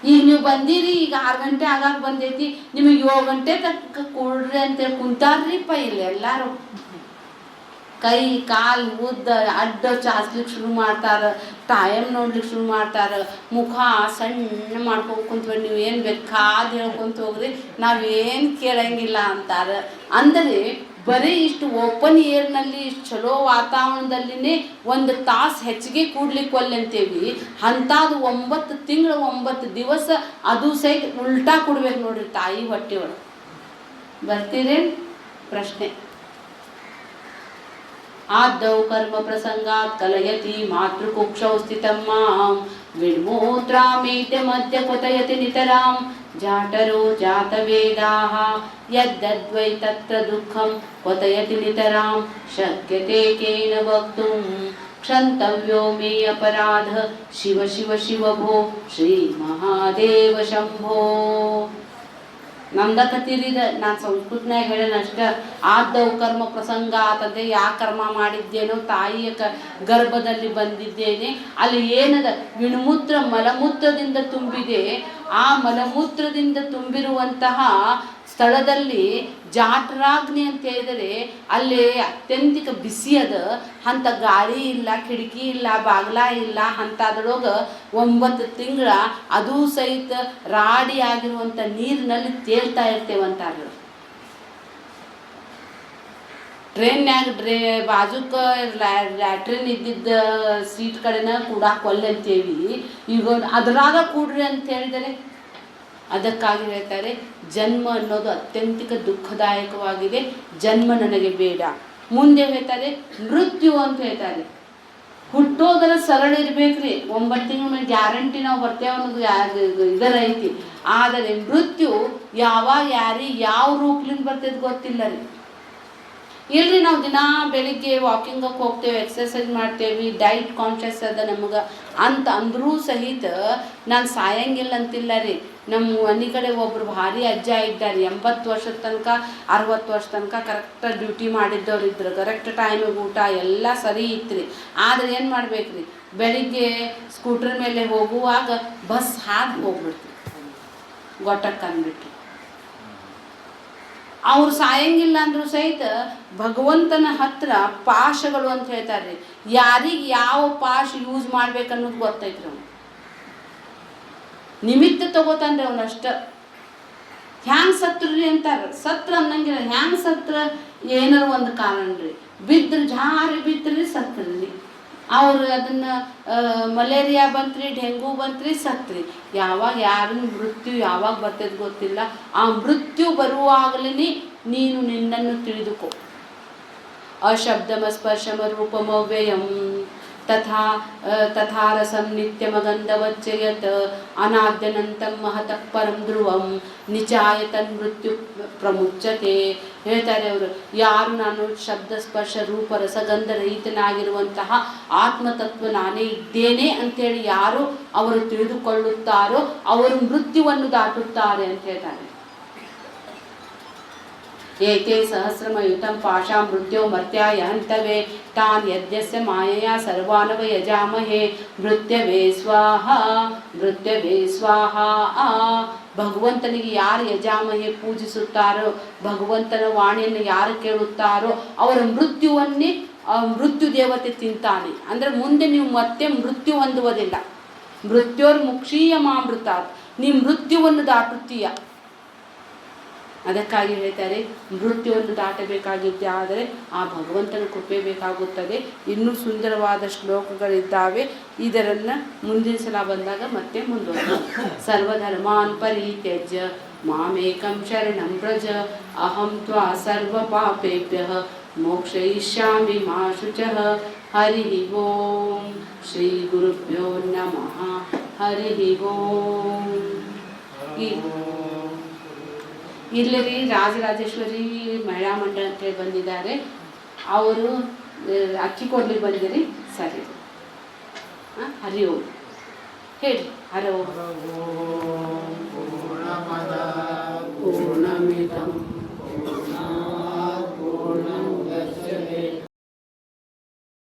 ಈಗ ನೀವು ಬಂದಿರಿ, ಈಗ 6 ಗಂಟೆ ಆಗಾಕ ಬಂದೈತಿ, ನಿಮಗೆ 7 ಗಂಟೆ ತಕ್ಕ ಕೊಡ್ರಿ ಅಂತೇಳಿ ಕುಂತಾರ್ರಿಪ್ಪ ಇಲ್ಲಿ ಎಲ್ಲಾರು. ಕೈ ಕಾಲು ಉದ್ದ ಅಡ್ಡ ಚಾಚ್ಲಿಕ್ಕೆ ಶುರು ಮಾಡ್ತಾರೆ, ಟೈಮ್ ನೋಡ್ಲಿಕ್ಕೆ ಶುರು ಮಾಡ್ತಾರೆ, ಮುಖ ಸಣ್ಣ ಮಾಡ್ಕೊಂಡು ಕುಂತ್ಕೊಂಡು ನೀವು ಏನು ಬೇಕಾದ ಹೇಳ್ಕೊಂತ ಹೋಗ್ರಿ, ನಾವೇನು ಕೇಳಂಗಿಲ್ಲ ಅಂತಾರೆ. ಅಂದರೆ ಬರೀ ಇಷ್ಟು ಓಪನ್ ಏರ್ನಲ್ಲಿ ಇಷ್ಟು ಚಲೋ ವಾತಾವರಣದಲ್ಲಿನೇ 1 ತಾಸು ಹೆಚ್ಚಿಗೆ ಕೂಡ್ಲಿಕ್ಕೆ ಒಲ್ಲಂತೇವಿ. ಅಂಥದ್ದು 9 ತಿಂಗಳು 9 ದಿವಸ ಅದು ಸಹಿತ ಉಲ್ಟಾ ಕೊಡ್ಬೇಕು ನೋಡ್ರಿ ತಾಯಿ ಹೊಟ್ಟೆ ಒಳಗೆ. ಬರ್ತೀರೇನು ಪ್ರಶ್ನೆ? ಆದ್ದೌ ಕರ್ಮ ಪ್ರಸಂಗಾತ್ ಕಲಯತಿ ಮಾತೃಕುಕ್ಷೌ ಸ್ಥಿತಂ ಮಾಂ ವಿಡ್ಮೂತ್ರಾಮೇತ್ಯ ಮಧ್ಯ ಕ್ವತಯತಿ ನಿತರಾಂ ಜಾಟರೋ ಜಾತವೇದಾಃ ಯದ್ದದ್ವೈ ತತ್ರ ದುಃಖಂ ಕ್ವತಯತಿ ನಿತರಾಂ ಶಕ್ಯತೆ ಕೇನ ವಕ್ತುಂ ಕ್ಷಂತವ್ಯೋ ಮೇ ಅಪರಾಧ ಶಿವ ಶಿವ ಶಿವ ಭೋ ಶ್ರೀ ಮಹಾದೇವ ಶಂಭೋ. ನಮ್ದ ಕತೀರಿದ ನಾನು ಸಂಸ್ಕೃತನಾಗ ಹೇಳೋಣ ಅಷ್ಟ. ಆದ್ದವು ಕರ್ಮ ಪ್ರಸಂಗ ಆತಂತೆ, ಯಾ ಕರ್ಮ ಮಾಡಿದ್ದೇನೋ, ತಾಯಿಯ ಗರ್ಭದಲ್ಲಿ ಬಂದಿದ್ದೇನೆ, ಅಲ್ಲಿ ಏನದ ವಿಣ್ಮೂತ್ರ ಮಲಮೂತ್ರದಿಂದ ತುಂಬಿದೆ. ಆ ಮಲಮೂತ್ರದಿಂದ ತುಂಬಿರುವಂತಹ ಸ್ಥಳದಲ್ಲಿ ಜಾಠರಾಗ್ನಿ ಅಂತ ಹೇಳಿದರೆ ಅಲ್ಲಿ ಅತ್ಯಂತಿಕ ಬಿಸಿ ಅದ, ಅಂಥ ಗಾಳಿ ಇಲ್ಲ, ಕಿಟಕಿ ಇಲ್ಲ, ಬಾಗಿಲ ಇಲ್ಲ, ಅಂಥದ್ರೊಳಗೆ 9 ತಿಂಗಳ ಅದೂ ಸಹಿತ ರಾಡಿ ಆಗಿರುವಂಥ ನೀರಿನಲ್ಲಿ ತೇಲ್ತಾ ಇರ್ತೇವಂತಾರೆ. ಟ್ರೈನ್ಯಾಗ ಬಾಜುಕ ಲ್ಯಾಟ್ರಿನ್ ಇದ್ದಿದ್ದ ಸೀಟ್ ಕಡೆನ ಕೂಡಾಕ ಒಲ್ಲೆ ಅಂತೇವಿ, ಈಗ ಅದರಾಗ ಕೂಡ್ರಿ ಅಂತ ಹೇಳಿದರೆ. ಅದಕ್ಕಾಗಿ ಹೇಳ್ತಾರೆ ಜನ್ಮ ಅನ್ನೋದು ಅತ್ಯಂತಿಕ ದುಃಖದಾಯಕವಾಗಿದೆ, ಜನ್ಮ ನನಗೆ ಬೇಡ. ಮುಂದೆ ಹೇಳ್ತಾರೆ ಮೃತ್ಯು ಅಂತ ಹೇಳ್ತಾರೆ. ಹುಟ್ಟೋದರ ಸರಳ ಇರ್ಬೇಕ್ರಿ, 9 ತಿಂಗಳ ಮೇಲೆ ಗ್ಯಾರಂಟಿ ನಾವು ಬರ್ತೇವೆ ಅನ್ನೋದು ಇದರ ಐತಿ. ಆದರೆ ಮೃತ್ಯು ಯಾವಾಗ ಯಾರಿಗೆ ಯಾವ ರೂಪಲಿಂದ ಬರ್ತೈತೆ ಗೊತ್ತಿಲ್ಲ ರೀ. ಇಲ್ರಿ ನಾವು ದಿನ ಬೆಳಿಗ್ಗೆ ವಾಕಿಂಗಕ್ಕೆ ಹೋಗ್ತೇವೆ, ಎಕ್ಸರ್ಸೈಸ್ ಮಾಡ್ತೇವೆ, ಡೈಟ್ ಕಾನ್ಷಿಯಸ್ ಅದ ನಮಗೆ ಅಂತ ಅಂದರೂ ಸಹಿತ ನಾನು ಸಾಯಂಗಿಲ್ಲ ಅಂತಿಲ್ಲ ರೀ. ನಮ್ಮ ಮನೆ ಕಡೆ ಒಬ್ರು ಭಾರಿ ಅಜ್ಜ ಇದ್ದಾರೆ, 80 ವರ್ಷದ ತನಕ 60 ವರ್ಷ ತನಕ ಕರೆಕ್ಟ್ ಡ್ಯೂಟಿ ಮಾಡಿದ್ದವ್ರು ಇದ್ರು, ಕರೆಕ್ಟ್ ಟೈಮಿಗೆ ಊಟ ಎಲ್ಲ ಸರಿ ಇತ್ತು ರೀ. ಆದರೆ ಏನು ಮಾಡ್ಬೇಕ್ರಿ, ಬೆಳಿಗ್ಗೆ ಸ್ಕೂಟರ್ ಮೇಲೆ ಹೋಗುವಾಗ ಬಸ್ ಹಾಕಿ ಹೋಗ್ಬಿಡ್ತೀವಿ ಗೊಟ್ಟಕ್ಕೆ ಅಂದ್ಬಿಟ್ಟು. ಅವ್ರು ಸಾಯಂಗಿಲ್ಲ ಅಂದರೂ ಸಹಿತ ಭಗವಂತನ ಹತ್ರ ಪಾಶಗಳು ಅಂತ ಹೇಳ್ತಾರೆ. ಯಾರಿಗೆ ಯಾವ ಪಾಶ ಯೂಸ್ ಮಾಡ್ಬೇಕನ್ನೋದು ಗೊತ್ತೈತ್ರಿ. ಅವ್ನು ನಿಮಿತ್ತ ತಗೋತಾನ್ರಿ ಅವನಷ್ಟ. ಹ್ಯಾಂಗೆ ಸತ್ರಿ ಅಂತಾರೆ, ಸತ್ರ ಅನ್ನಂಗಿಲ್ಲ, ಹ್ಯಾಂಗೆ ಸತ್ರ ಏನಾರ ಒಂದು ಕಾರಣ ರೀ, ಬಿದ್ದರೆ ಜಾರಿ ಬಿದ್ದರೆ ಸತ್ರಿ. ಅವ್ರು ಅದನ್ನು ಮಲೇರಿಯಾ ಬಂತ್ರಿ, ಡೆಂಗೂ ಬಂತ್ರಿ, ಸತ್ರಿ. ಯಾವಾಗ ಯಾರನ್ನ ಮೃತ್ಯು ಯಾವಾಗ ಬರ್ತದೆ ಗೊತ್ತಿಲ್ಲ. ಆ ಮೃತ್ಯು ಬರುವಾಗಲೇ ನೀನು ನಿನ್ನನ್ನು ತಿಳಿದುಕೋ. ಅಶಬ್ದಮ ಸ್ಪರ್ಶಮ ರೂಪಮವ್ಯಯಂ ತಥಾ ತಥಾ ರಸಂ ನಿತ್ಯಮಗಂಧವಚ್ಚಯತ್ ಅನಾದ್ಯನಂತಂ ಮಹತಃ ಪರಂ ಧ್ರುವಂ ನಿಚಾಯ ತನ್ಮೃತ್ಯು ಪ್ರಮುಚ್ಯತೆ. ಹೇಳ್ತಾರೆ ಅವರು, ಯಾರು ನಾನು ಶಬ್ದ ಸ್ಪರ್ಶ ರೂಪ ರಸಗಂಧ ರಹಿತನಾಗಿರುವಂತಹ ಆತ್ಮತತ್ವ ನಾನೇ ಇದ್ದೇನೆ ಅಂತೇಳಿ ಯಾರು ಅವರು ತಿಳಿದುಕೊಳ್ಳುತ್ತಾರೋ ಅವರು ಮೃತ್ಯುವನ್ನು ದಾಟುತ್ತಾರೆ ಅಂತ ಹೇಳ್ತಾರೆ. ಏತೆ ಸಹಸ್ರಮಯುತಂ ಪಾಶಾ ಮೃತ್ಯೋ ಮರ್ತ್ಯಾಯ ಹಂತವೇ ತಾನ್ ಯದ್ಯಸ್ಯ ಮಾಯೆಯ ಸರ್ವಾನವ ಯಜಾಮಹೇ ಮೃತ್ಯವೇ ಸ್ವಾಹ ಮೃತ್ಯವೇ ಸ್ವಾಹ. ಭಗವಂತನಿಗೆ ಯಾರು ಯಜಾಮಹೆ ಪೂಜಿಸುತ್ತಾರೋ, ಭಗವಂತನ ವಾಣಿಯನ್ನು ಯಾರು ಕೇಳುತ್ತಾರೋ ಅವರ ಮೃತ್ಯುವನ್ನೇ ಮೃತ್ಯು ದೇವತೆ ತಿಂತಾನೆ. ಅಂದರೆ ಮುಂದೆ ನೀವು ಮತ್ತೆ ಮೃತ್ಯು ಹೊಂದುವುದಿಲ್ಲ. ಮೃತ್ಯೋರ್ ಮುಕ್ಷೀಯ ಮಾಮೃತ, ನೀ ಮೃತ್ಯುವನ್ನು ದಾಟುತ್ತೀಯ. ಅದಕ್ಕಾಗಿ ಹೇಳ್ತಾರೆ ಮೃತ್ಯುವನ್ನು ದಾಟಬೇಕಾಗಿದ್ದೆ ಆದರೆ ಆ ಭಗವಂತನ ಕೃಪೆ ಬೇಕಾಗುತ್ತದೆ. ಇನ್ನೂ ಸುಂದರವಾದ ಶ್ಲೋಕಗಳಿದ್ದಾವೆ, ಇದರನ್ನು ಮುಂದಿನ ಸಲ ಬಂದಾಗ ಮತ್ತೆ ಮುಂದುವರೆದ. ಸರ್ವಧರ್ಮಾನ್ ಪರಿತ್ಯಜ್ಯ ಮಾಮೇಕಂ ಶರಣಂ ವ್ರಜ ಅಹಂ ತ್ವಾ ಸರ್ವ ಪಾಪೇಭ್ಯಃ ಮೋಕ್ಷಯಿಷ್ಯಾಮಿ ಮಾ ಶುಚಃ. ಹರಿ ಓಂ ಶ್ರೀ ಗುರುಭ್ಯೋ ನಮಃ. ಹರಿ ಓಂ. ಇಲ್ಲಿ ರೀ ರಾಜರಾಜೇಶ್ವರಿ ಮಹಿಳಾ ಮಂಡಳ ಅಂತೇಳಿ ಬಂದಿದ್ದಾರೆ, ಅವರು ಅಕ್ಕಿ ಕೊಡ್ಲಿಕ್ಕೆ ಬಂದಿರಿ. ಸರಿ, ಹರಿ ಓಂ ಹೇಳಿ. ಹರಿ ಓಂ. ಪೂರ್ಣಮದ ಪೂರ್ಣಮಿ